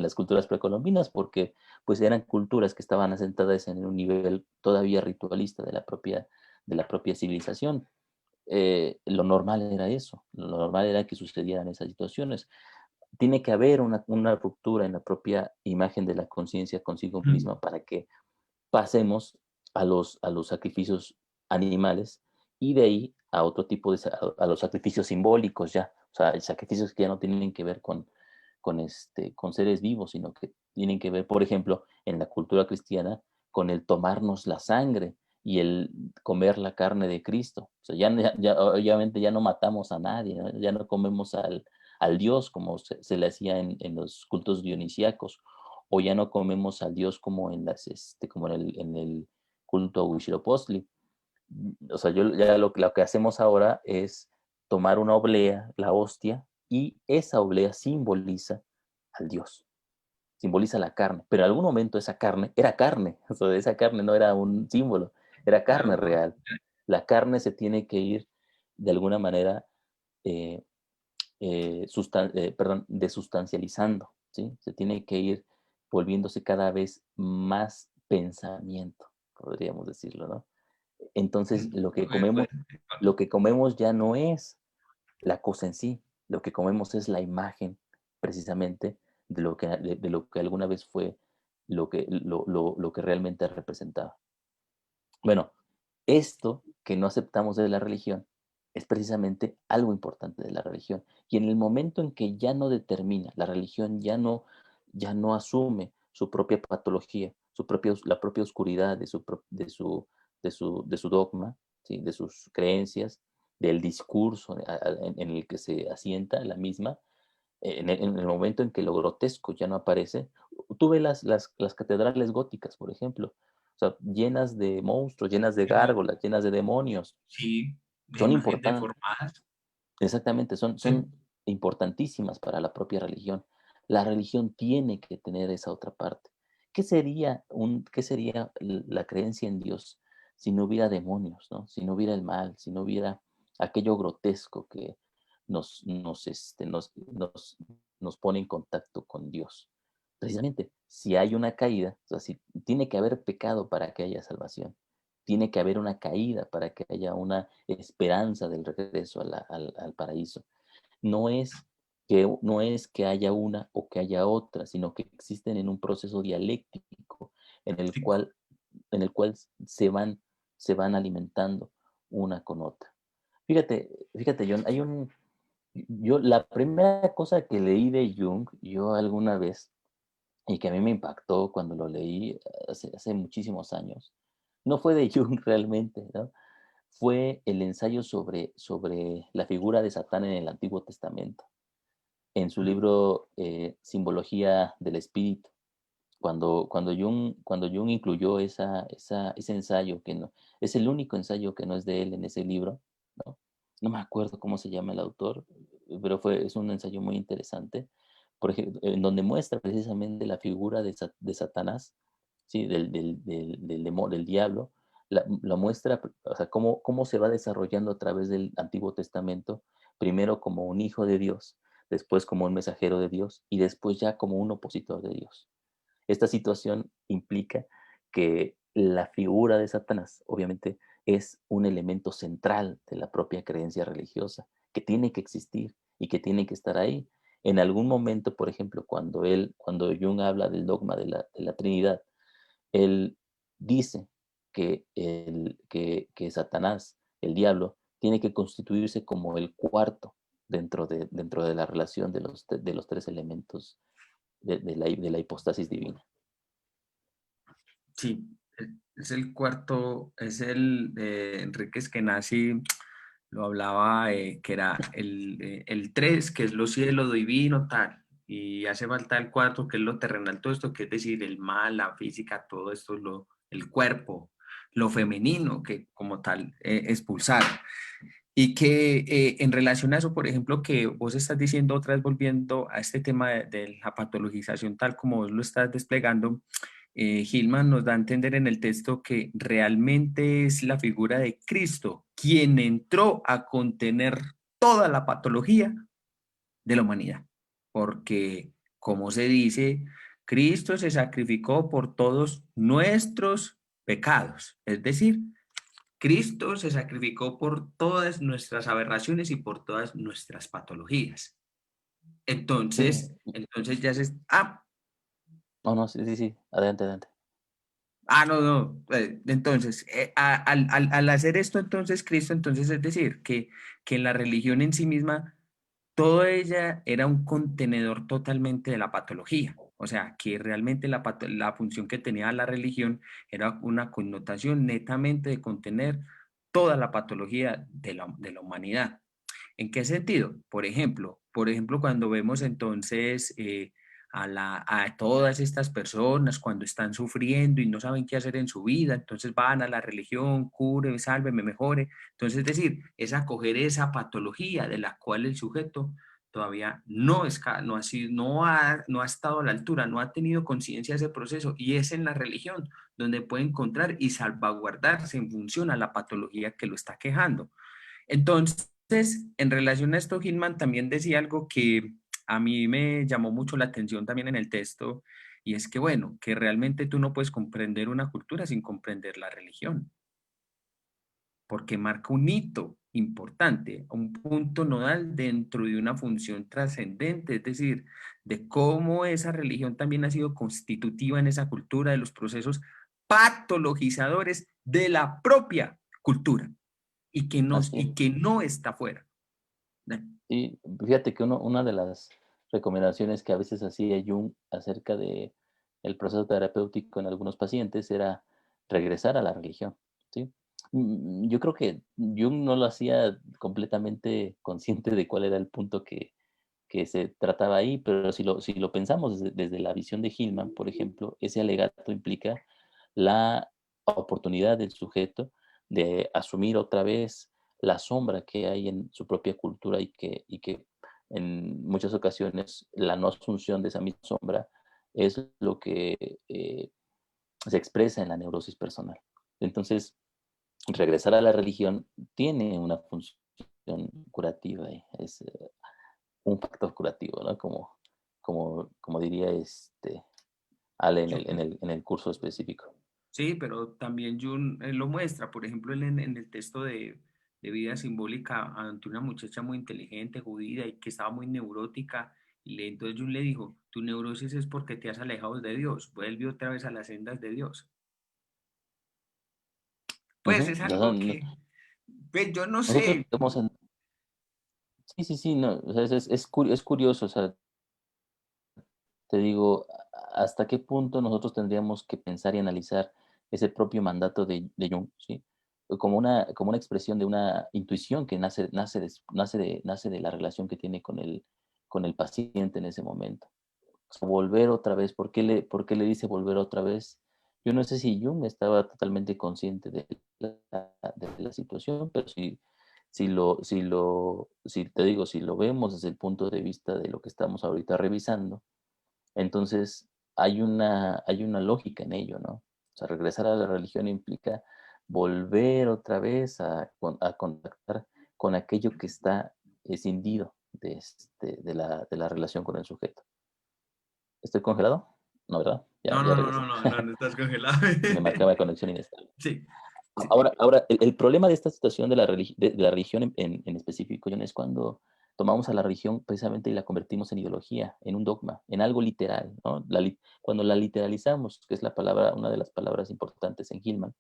las culturas precolombinas, porque pues eran culturas que estaban asentadas en un nivel todavía ritualista de la propia civilización. Lo normal era eso, lo normal era que sucedieran esas situaciones. Tiene que haber una ruptura en la propia imagen de la conciencia consigo Ujú. misma para que pasemos a los sacrificios animales y de ahí a otro tipo a los sacrificios simbólicos ya, o sea, sacrificios que ya no tienen que ver con seres vivos, sino que tienen que ver, por ejemplo, en la cultura cristiana, con el tomarnos la sangre y el comer la carne de Cristo. O sea, obviamente ya no matamos a nadie, ¿no? Ya no comemos al Dios como se le hacía en los cultos dionisíacos, o ya no comemos al Dios como como en el culto a Huitzilopochtli. O sea, ya lo que hacemos ahora es tomar una oblea, la hostia, y esa oblea simboliza al Dios, simboliza la carne, pero en algún momento esa carne era carne, o sea, esa carne no era un símbolo, era carne Claro, real. La carne se tiene que ir de alguna manera eh, desustancializando, ¿sí? Se tiene que ir volviéndose cada vez más pensamiento, podríamos decirlo, ¿no? Entonces, muy de acuerdo. lo que comemos ya no es la cosa en sí, lo que comemos es la imagen, precisamente, de lo que alguna vez fue lo que realmente representaba. Bueno, esto que no aceptamos de la religión es precisamente algo importante de la religión. Y en el momento en que ya no determina, la religión ya no asume su propia patología, la propia oscuridad de su dogma, ¿sí? De sus creencias, del discurso en el que se asienta la misma, en el momento en que lo grotesco ya no aparece. Tú ves las catedrales góticas, por ejemplo, o sea, llenas de monstruos, llenas de Sí, gárgolas, llenas de demonios. sí, de Son imágenes importantes, deformadas. exactamente, son Sí, importantísimas para la propia religión. La religión tiene que tener esa otra parte. ¿Qué sería la creencia en Dios si no hubiera demonios, ¿no? Si no hubiera el mal, si no hubiera aquello grotesco que nos pone en contacto con Dios? Precisamente, si hay una caída, o sea, si tiene que haber pecado para que haya salvación, tiene que haber una caída para que haya una esperanza del regreso al paraíso. No es que haya una o que haya otra, sino que existen en un proceso dialéctico en el sí, cual, en el cual se van alimentando una con otra. Fíjate, John, la primera cosa que leí de Jung, yo alguna vez, y que a mí me impactó cuando lo leí hace muchísimos años, no fue de Jung realmente, ¿no? Fue el ensayo sobre la figura de Satán en el Antiguo Testamento, en su libro Simbología del Espíritu. Cuando Jung incluyó ese ensayo, que no, es el único ensayo que no es de él en ese libro, ¿no? No me acuerdo cómo se llama el autor, pero es un ensayo muy interesante, por ejemplo, en donde muestra precisamente la figura de Satanás, ¿sí? Del diablo, la muestra, o sea, cómo se va desarrollando a través del Antiguo Testamento, primero como un hijo de Dios, después como un mensajero de Dios y después ya como un opositor de Dios. Esta situación implica que la figura de Satanás, obviamente, es un elemento central de la propia creencia religiosa, que tiene que existir y que tiene que estar ahí. En algún momento, por ejemplo, cuando Jung habla del dogma de la Trinidad, él dice que Satanás, el diablo, tiene que constituirse como el cuarto dentro de la relación de los tres elementos de la hipostasis divina. sí. Es el cuarto, es el Enrique Eskenazi lo hablaba, que era el 3 que es lo cielo divino, tal, y hace falta el cuarto, que es lo terrenal, todo esto, que es decir, el mal, la física, todo esto, el cuerpo, lo femenino, que como tal, expulsar. Y que en relación a eso, por ejemplo, que vos estás diciendo otra vez, volviendo a este tema de la patologización, tal como vos lo estás desplegando, Gilman nos da a entender en el texto que realmente es la figura de Cristo quien entró a contener toda la patología de la humanidad. Porque, como se dice, Cristo se sacrificó por todos nuestros pecados. Es decir, Cristo se sacrificó por todas nuestras aberraciones y por todas nuestras patologías. Sí, Entonces ya se... Ah, no, no, sí, sí, sí, adelante, adelante. no, no. Entonces, al hacer esto, entonces Cristo, entonces es decir, que en la religión en sí misma, toda ella era un contenedor totalmente de la patología. O sea, que realmente la función que tenía la religión era una connotación netamente de contener toda la patología de la humanidad. ¿En qué sentido? Por ejemplo, cuando vemos entonces a todas estas personas cuando están sufriendo y no saben qué hacer en su vida, entonces van a la religión, cure, sálveme, mejore. Entonces, es decir, es acoger esa patología de la cual el sujeto todavía no ha estado a la altura, no ha tenido conciencia de ese proceso, y es en la religión donde puede encontrar y salvaguardarse en función a la patología que lo está quejando. Entonces, en relación a esto, Gilman también decía algo que a mí me llamó mucho la atención también en el texto, y es que, bueno, que realmente tú no puedes comprender una cultura sin comprender la religión, porque marca un hito importante, un punto nodal dentro de una función trascendente, es decir, de cómo esa religión también ha sido constitutiva en esa cultura, de los procesos patologizadores de la propia cultura Así y es. que no está fuera. Sí, fíjate que una de las recomendaciones que a veces hacía Jung acerca el proceso terapéutico en algunos pacientes era regresar a la religión, ¿sí? Yo creo que Jung no lo hacía completamente consciente de cuál era el punto que se trataba ahí, pero si lo pensamos desde la visión de Hillman, por ejemplo, ese alegato implica la oportunidad del sujeto de asumir otra vez la sombra que hay en su propia cultura y que en muchas ocasiones la no asunción de esa misma sombra es lo que se expresa en la neurosis personal. Entonces, regresar a la religión tiene una función curativa, es un factor curativo, ¿no? Como diría Ale Yo- en el curso específico. Sí, pero también Jung lo muestra, por ejemplo, en el texto de Vida Simbólica, ante una muchacha muy inteligente, judía y que estaba muy neurótica, entonces Jung le dijo, tu neurosis es porque te has alejado de Dios, vuelve otra vez a las sendas de Dios. Pues Ujú, es o sea, algo que, pues yo no nosotros sé. vemos en sí, sí, sí, no, o sea, es curioso, o sea, te digo, hasta qué punto nosotros tendríamos que pensar y analizar ese propio mandato de Jung, ¿sí? Como una expresión de una intuición que nace de la relación que tiene con el paciente en ese momento. O sea, volver otra vez, por qué le dice volver otra vez? Yo no sé si Jung estaba totalmente consciente de la situación, pero si te digo, si lo vemos desde el punto de vista de lo que estamos ahorita revisando, entonces, hay una lógica en ello, ¿no? O sea, regresar a la religión implica volver otra vez a contactar con aquello que está escindido de la relación con el sujeto. ¿Estoy congelado? No, ¿verdad? No, Ya no, no, no, regresé. no, no, no estás congelado. Me marcaba conexión inestable. Sí, sí. Ahora el problema de esta situación de la religión en específico, John, es cuando tomamos a la religión precisamente y la convertimos en ideología, en un dogma, en algo literal, ¿no? Cuando la literalizamos, que es la palabra, una de las palabras importantes en Hillman,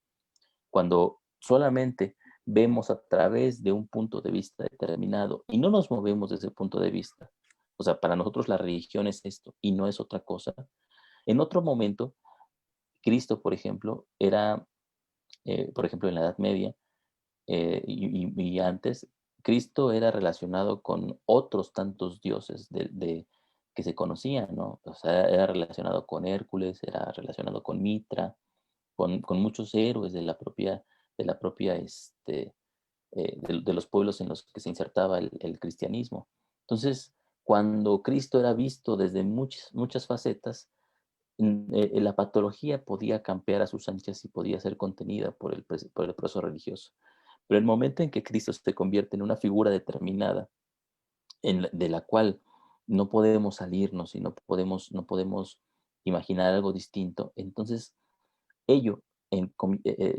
cuando solamente vemos a través de un punto de vista determinado y no nos movemos de ese punto de vista, o sea, para nosotros la religión es esto y no es otra cosa. En otro momento, Cristo, por ejemplo, era, por ejemplo, en la Edad Media, y antes, Cristo era relacionado con otros tantos dioses que se conocían, ¿no? O sea, era relacionado con Hércules, era relacionado con Mitra, con muchos héroes de la propia de los pueblos en los que se insertaba el cristianismo. Entonces, cuando Cristo era visto desde muchas facetas, la patología podía campear a sus anchas y podía ser contenida por el proceso religioso. Pero el momento en que Cristo se convierte en una figura determinada, de la cual no podemos salirnos y no podemos imaginar algo distinto, entonces ello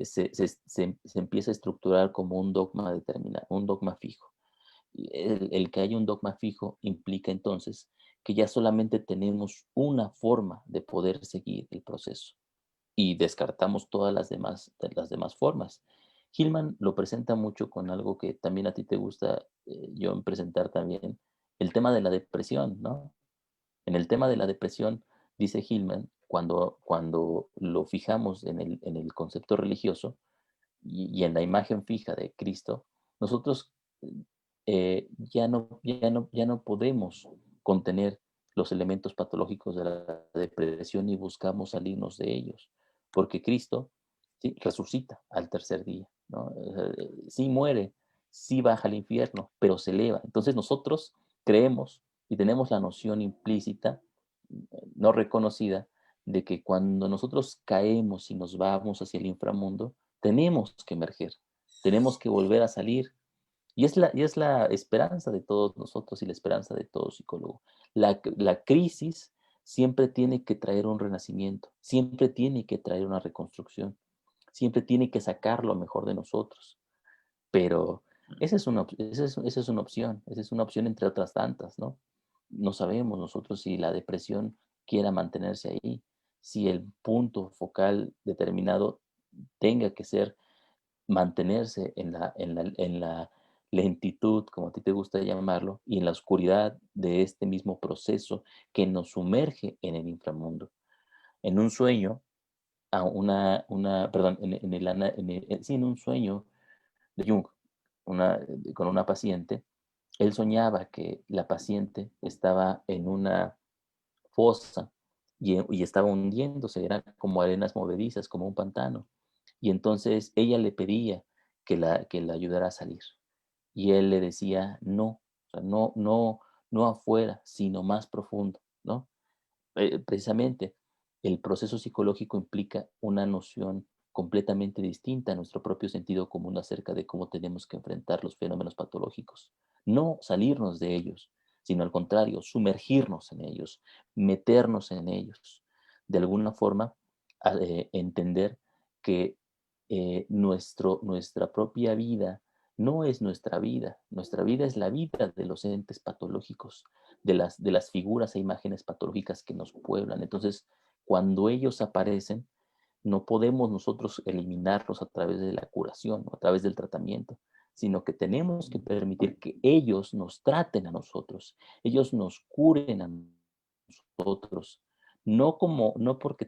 se empieza a estructurar como un dogma determinado, un dogma fijo. El que haya un dogma fijo implica entonces que ya solamente tenemos una forma de poder seguir el proceso y descartamos todas las demás formas. Hillman lo presenta mucho con algo que también a ti te gusta, John, presentar también, el tema de la depresión, ¿no? En el tema de la depresión, dice Hillman, cuando lo fijamos en el concepto religioso y en la imagen fija de Cristo, nosotros ya no podemos contener los elementos patológicos de la depresión y buscamos salirnos de ellos, porque Cristo, ¿sí?, resucita al tercer día, ¿no? Sí muere, sí baja al infierno, pero se eleva. Entonces nosotros creemos y tenemos la noción implícita, no reconocida, de que cuando nosotros caemos y nos vamos hacia el inframundo, tenemos que emerger, tenemos que volver a salir. Y es la esperanza de todos nosotros y la esperanza de todo psicólogo. La crisis siempre tiene que traer un renacimiento, siempre tiene que traer una reconstrucción, siempre tiene que sacar lo mejor de nosotros. Pero esa es una opción entre otras tantas, ¿no? No sabemos nosotros si la depresión quiera mantenerse ahí, si el punto focal determinado tenga que ser mantenerse en la lentitud, como a ti te gusta llamarlo, y en la oscuridad de este mismo proceso que nos sumerge en el inframundo. en un sueño, perdón, sí, en un sueño de Jung, con una paciente, él soñaba que la paciente estaba en una fosa y estaba hundiéndose, eran como arenas movedizas, como un pantano. Y entonces ella le pedía que la ayudara a salir. Y él le decía, no, o sea, no afuera, sino más profundo, ¿no? Precisamente, el proceso psicológico implica una noción completamente distinta a nuestro propio sentido común acerca de cómo tenemos que enfrentar los fenómenos patológicos. No salirnos de ellos, sino al contrario, sumergirnos en ellos, meternos en ellos. De alguna forma, entender que nuestra propia vida no es nuestra vida es la vida de los entes patológicos, de las figuras e imágenes patológicas que nos pueblan. Entonces, cuando ellos aparecen, no podemos nosotros eliminarlos a través de la curación o a través del tratamiento, sino que tenemos que permitir que ellos nos traten a nosotros, ellos nos curen a nosotros, no porque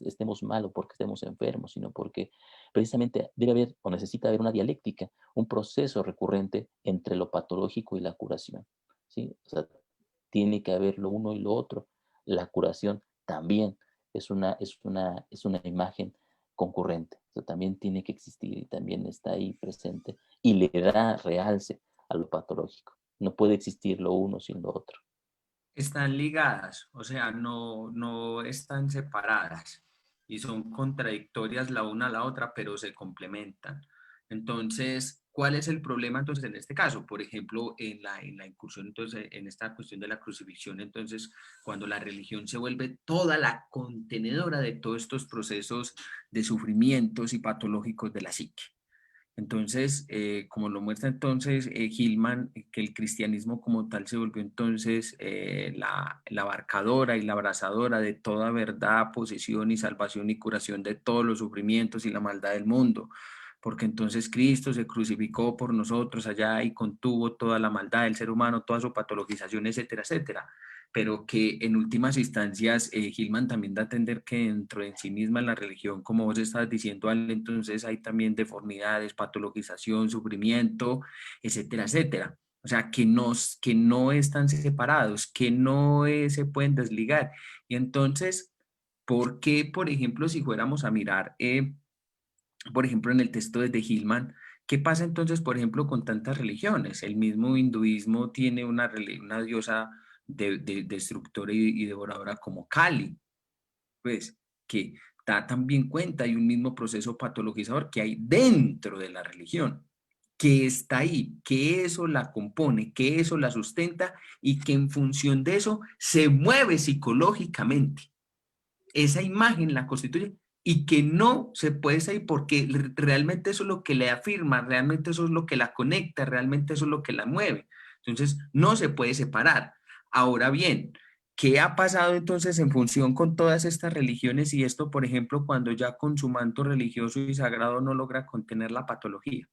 estemos mal o porque estemos enfermos, sino porque precisamente debe haber o necesita haber una dialéctica, un proceso recurrente entre lo patológico y la curación, ¿sí? O sea, tiene que haber lo uno y lo otro. La curación también es una imagen concurrente, o sea, también tiene que existir y también está ahí presente y le da realce a lo patológico. No puede existir lo uno sin lo otro. Están ligadas, o sea, no están separadas y son contradictorias la una a la otra, pero se complementan. Entonces, ¿cuál es el problema entonces en este caso? Por ejemplo, en la incursión, entonces, en esta cuestión de la crucifixión, entonces, cuando la religión se vuelve toda la contenedora de todos estos procesos de sufrimientos y patológicos de la psique. Entonces, como lo muestra entonces Hillman, que el cristianismo como tal se volvió entonces la abarcadora y la abrazadora de toda verdad, posesión y salvación y curación de todos los sufrimientos y la maldad del mundo, porque entonces Cristo se crucificó por nosotros allá y contuvo toda la maldad del ser humano, toda su patologización, etcétera, etcétera, pero que en últimas instancias Hillman también da a entender que dentro de sí misma la religión, como vos estabas diciendo, Ale, entonces hay también deformidades, patologización, sufrimiento, etcétera, etcétera. O sea, que no están separados, que no se pueden desligar. Y entonces, ¿por qué, por ejemplo, si fuéramos a mirar, por ejemplo, en el texto de Hillman, qué pasa entonces, por ejemplo, con tantas religiones? El mismo hinduismo tiene una diosa destructora y devoradora como Kali, pues, que da también cuenta, hay un mismo proceso patologizador que hay dentro de la religión, que está ahí, que eso la compone, que eso la sustenta y que en función de eso se mueve psicológicamente. Esa imagen la constituye y que no se puede salir porque realmente eso es lo que le afirma, realmente eso es lo que la conecta, realmente eso es lo que la mueve. Entonces, no se puede separar. Ahora bien, ¿qué ha pasado entonces en función con todas estas religiones y esto, por ejemplo, cuando ya con su manto religioso y sagrado no logra contener la patología?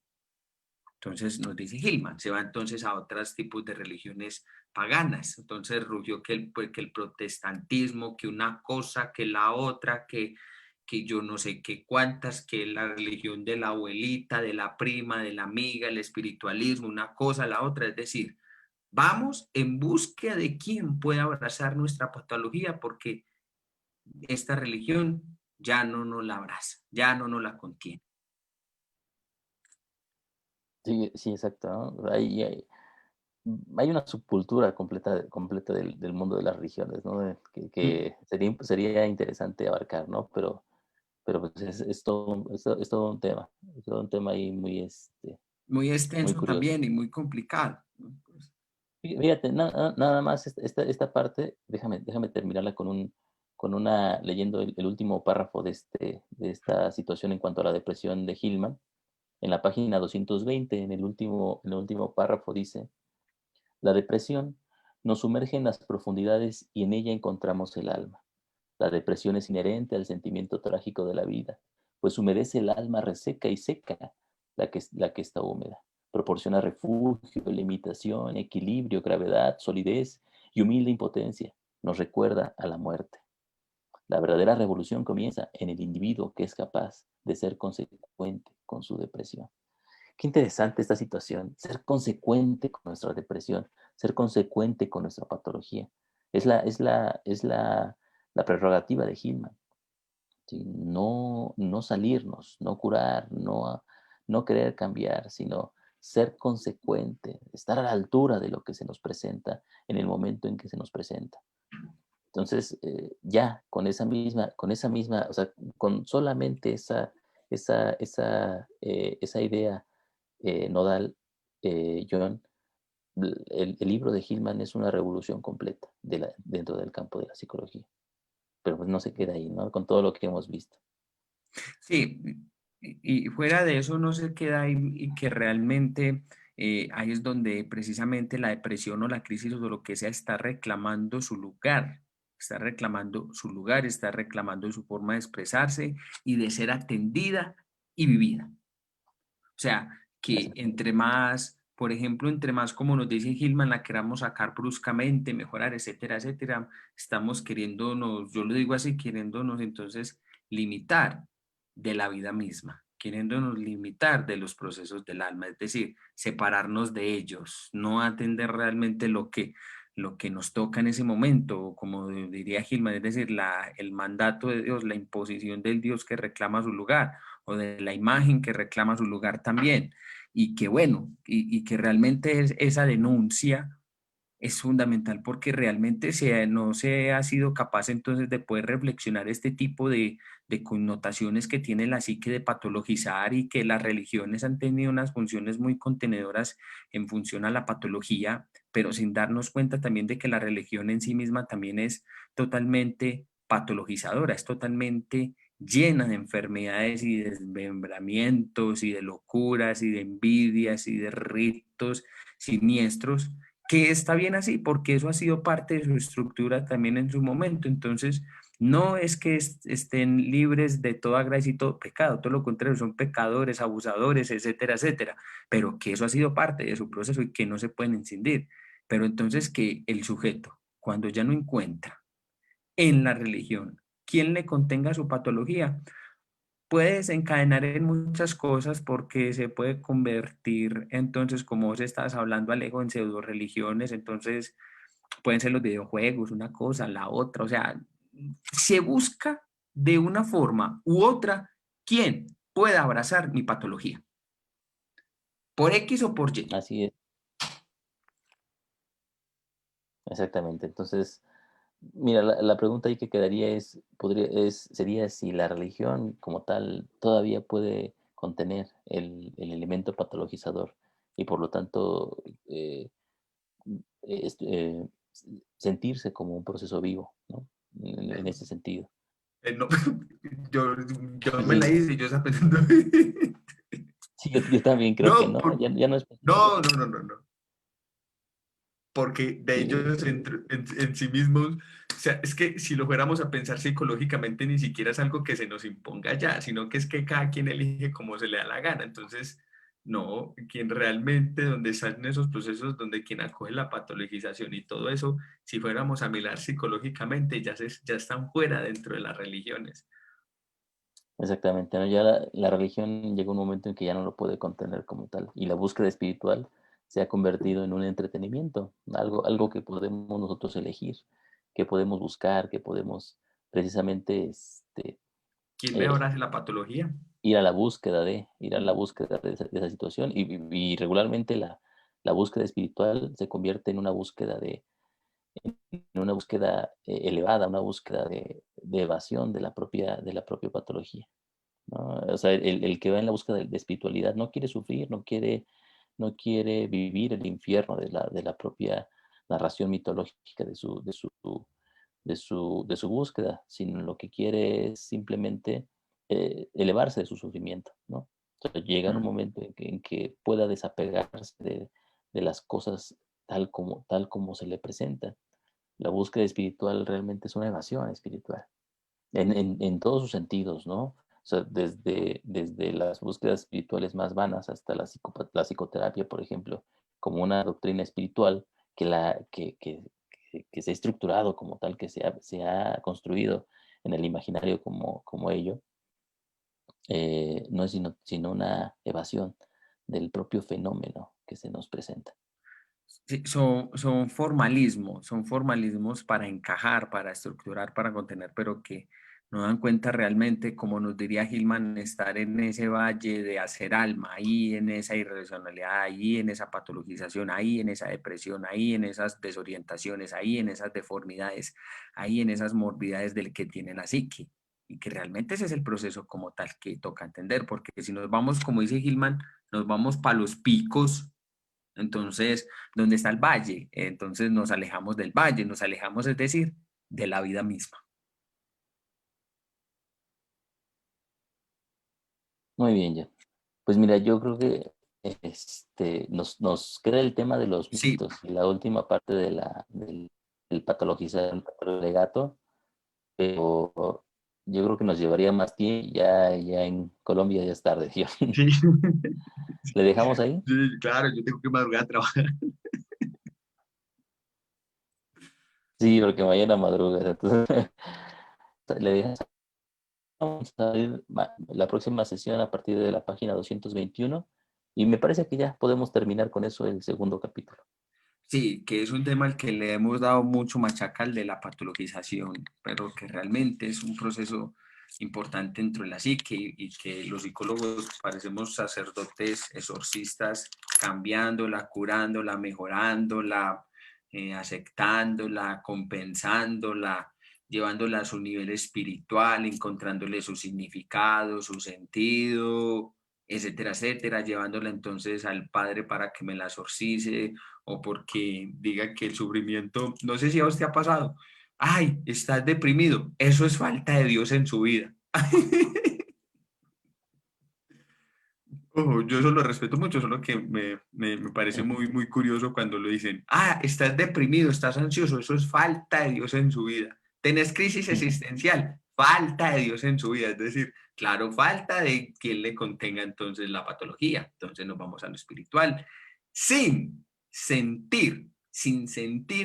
Entonces nos dice Hillman, se va entonces a otros tipos de religiones paganas. Entonces rugió pues, que el protestantismo, que una cosa, que la otra, que yo no sé qué cuántas, que la religión de la abuelita, de la prima, de la amiga, el espiritualismo, una cosa, la otra. Es decir, vamos en búsqueda de quién puede abrazar nuestra patología porque esta religión ya no nos la abraza, ya no nos la contiene. Sí, sí, exacto, ¿no? Hay una subcultura completa del mundo de las religiones, ¿no? Que sería interesante abarcar, ¿no? Pero pues es todo un tema, es todo un tema ahí muy, Muy muy extenso curioso. también y muy complicado, ¿no? Pues, Fíjate, nada más esta parte, déjame terminarla leyendo el último párrafo de esta situación en cuanto a la depresión de Hillman. En la página 220, en el último párrafo dice, la depresión nos sumerge en las profundidades y en ella encontramos el alma. La depresión es inherente al sentimiento trágico de la vida, pues humedece el alma reseca y seca, la que está húmeda. Proporciona refugio, limitación, equilibrio, gravedad, solidez y humilde impotencia. Nos recuerda a la muerte. La verdadera revolución comienza en el individuo que es capaz de ser consecuente con su depresión. Qué interesante esta situación, ser consecuente con nuestra depresión, ser consecuente con nuestra patología. Es la prerrogativa de Hillman. ¿Sí? No, no salirnos, no curar, no querer cambiar, sino ser consecuente, estar a la altura de lo que se nos presenta en el momento en que se nos presenta. Entonces, ya con esa misma, o sea, con solamente esa idea nodal, John, el libro de Hillman es una revolución completa dentro del campo de la psicología. Pero pues no se queda ahí, ¿no? Con todo lo que hemos visto. Sí, y fuera de eso no se queda ahí y que realmente ahí es donde precisamente la depresión o la crisis o lo que sea está reclamando su lugar, está reclamando su forma de expresarse y de ser atendida y vivida. O sea, que entre más, por ejemplo, entre más, como nos dice Gilman, la queramos sacar bruscamente, mejorar, etcétera, etcétera, estamos queriéndonos, yo lo digo así, queriéndonos entonces limitar de la vida misma, queriéndonos limitar de los procesos del alma, es decir, separarnos de ellos, no atender realmente lo que nos toca en ese momento, como diría Gilman, es decir, el mandato de Dios, la imposición del Dios que reclama su lugar o de la imagen que reclama su lugar también. Y que bueno, y que realmente esa denuncia es fundamental porque realmente no se ha sido capaz entonces de poder reflexionar este tipo de connotaciones que tiene la psique de patologizar y que las religiones han tenido unas funciones muy contenedoras en función a la patología, pero sin darnos cuenta también de que la religión en sí misma también es totalmente patologizadora, es totalmente llena de enfermedades y de desmembramientos y de locuras y de envidias y de ritos siniestros, que está bien así, porque eso ha sido parte de su estructura también en su momento. Entonces, no es que estén libres de toda gracia y todo pecado, todo lo contrario, son pecadores, abusadores, etcétera, etcétera, pero que eso ha sido parte de su proceso y que no se pueden incidir. Pero entonces que el sujeto, cuando ya no encuentra en la religión quien le contenga su patología, puede desencadenar en muchas cosas porque se puede convertir, entonces, como vos estás hablando, Alejo, en pseudo religiones, entonces pueden ser los videojuegos, una cosa, la otra, o sea, se busca de una forma u otra quién pueda abrazar mi patología, por X o por Y. Así es, exactamente. Entonces, mira, la pregunta ahí que quedaría sería si la religión como tal todavía puede contener el elemento patologizador y por lo tanto es- eh, sentirse como un proceso vivo, ¿no? En ese sentido. No, yo, yo me la Sí, hice y yo estaba pensando. sí, yo también creo que No, no, ya no es posible. no, no, no, no, no. Porque de Sí, ellos en sí mismos, o sea, es que si lo fuéramos a pensar psicológicamente, ni siquiera es algo que se nos imponga ya, sino que es que cada quien elige como se le da la gana. Entonces, no, quien realmente, donde están esos procesos, donde quien acoge la patologización y todo eso, si fuéramos a mirar psicológicamente, ya están fuera dentro de las religiones. exactamente, ¿no? Ya la religión llega un momento en que ya no lo puede contener como tal y la búsqueda espiritual se ha convertido en un entretenimiento, algo que podemos nosotros elegir, que podemos buscar, que podemos precisamente ¿Quién me eh, abrace la patología? ir a la búsqueda de esa situación y regularmente la búsqueda espiritual se convierte en una búsqueda elevada, una búsqueda de evasión de la propia patología, ¿no? O sea, el que va en la búsqueda de espiritualidad no quiere sufrir, no quiere vivir el infierno de la propia narración mitológica de su búsqueda, sino lo que quiere es simplemente elevarse de su sufrimiento, ¿no? O sea, llegar un Mm. momento en que pueda desapegarse de las cosas tal como se le presenta. La búsqueda espiritual realmente es una evasión espiritual en todos sus sentidos, ¿no? O sea, desde las búsquedas espirituales más vanas hasta la psicoterapia, por ejemplo, como una doctrina espiritual que se ha estructurado como tal, que se ha construido en el imaginario como ello, no es sino una evasión del propio fenómeno que se nos presenta. Sí, son formalismos para encajar, para estructurar, para contener, pero que no dan cuenta realmente, como nos diría Gilman, estar en ese valle de hacer alma, ahí en esa irracionalidad, ahí en esa patologización, ahí en esa depresión, ahí en esas desorientaciones, ahí en esas deformidades, ahí en esas morbidades del que tiene la psique. Y que realmente ese es el proceso como tal que toca entender, porque si nos vamos, como dice Gilman, nos vamos para los picos. Entonces, ¿dónde está el valle? Entonces nos alejamos del valle, nos alejamos, es decir, de la vida misma. Muy bien, ya. Pues mira, yo creo que nos queda el tema de los Sí, mitos y la última parte del patologizar el legato, pero yo creo que nos llevaría más tiempo. Ya en Colombia ya es tarde, tío. sí, ¿Le dejamos ahí? sí, claro, yo tengo que madrugar a trabajar. Sí, porque mañana madrugas. Entonces, le dejamos. Vamos a ir la próxima sesión a partir de la página 221 y me parece que ya podemos terminar con eso el segundo capítulo. Sí, que es un tema al que le hemos dado mucho machacal de la patologización, pero que realmente es un proceso importante dentro de la psique y que los psicólogos parecemos sacerdotes, exorcistas, cambiándola, curándola, mejorándola, aceptándola, compensándola, llevándola a su nivel espiritual, encontrándole su significado, su sentido, etcétera, etcétera, llevándola entonces al Padre para que me la exorcice o porque diga que el sufrimiento, no sé si a usted ha pasado, ay, estás deprimido, eso es falta de Dios en su vida. Ojo, yo eso lo respeto mucho, solo que me parece Ujú. muy curioso cuando lo dicen, ah, estás deprimido, estás ansioso, eso es falta de Dios en su vida. Tenés crisis existencial, falta de Dios en su vida. Es decir, claro, falta de quien le contenga entonces la patología. Entonces nos vamos a lo espiritual. Sin sentir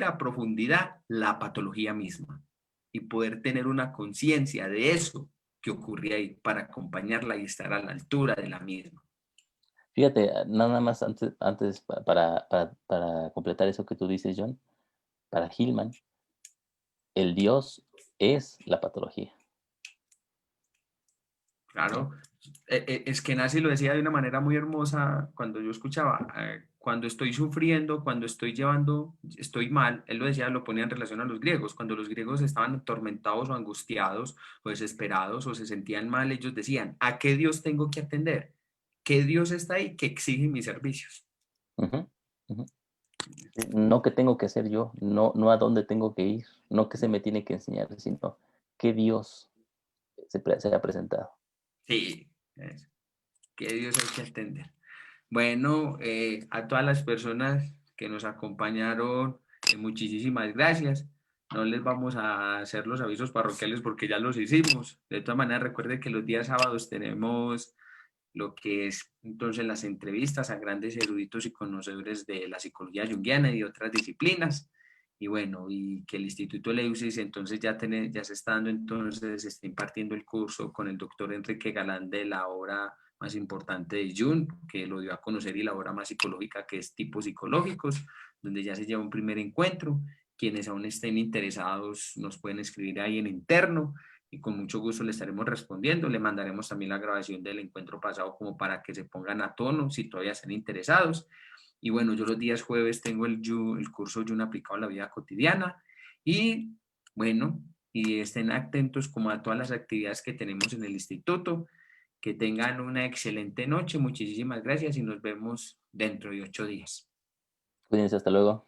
a profundidad la patología misma y poder tener una conciencia de eso que ocurría ahí para acompañarla y estar a la altura de la misma. Fíjate, nada más antes para completar eso que tú dices, John, para Hillman, el Dios es la patología. Claro, es que Nazi lo decía de una manera muy hermosa cuando yo escuchaba, cuando estoy sufriendo, cuando estoy llevando, estoy mal, él lo decía, lo ponía en relación a los griegos, cuando los griegos estaban atormentados o angustiados o desesperados o se sentían mal, ellos decían, ¿a qué Dios tengo que atender? ¿Qué Dios está ahí que exige mis servicios? Ujú, ujú. No que tengo que hacer yo, no a dónde tengo que ir, no que se me tiene que enseñar, sino que Dios se ha presentado. Sí, ¿qué Dios hay que atender? Bueno, a todas las personas que nos acompañaron, muchísimas gracias. No les vamos a hacer los avisos parroquiales porque ya los hicimos. De todas maneras, recuerde que los días sábados tenemos lo que es entonces las entrevistas a grandes eruditos y conocedores de la psicología junguiana y de otras disciplinas. Y bueno, y que el Instituto Leusis entonces ya se está dando, entonces se está impartiendo el curso con el doctor Enrique Galán de la obra más importante de Jung, que lo dio a conocer, y la obra más psicológica que es Tipos Psicológicos, donde ya se lleva un primer encuentro. Quienes aún estén interesados nos pueden escribir ahí en interno y con mucho gusto le estaremos respondiendo. Le mandaremos también la grabación del encuentro pasado como para que se pongan a tono si todavía están interesados. Y bueno, yo los días jueves tengo el curso Jung aplicado a la vida cotidiana y bueno, y estén atentos como a todas las actividades que tenemos en el instituto. Que tengan una excelente noche. Muchísimas gracias y nos vemos dentro de 8 días. Cuídense, hasta luego.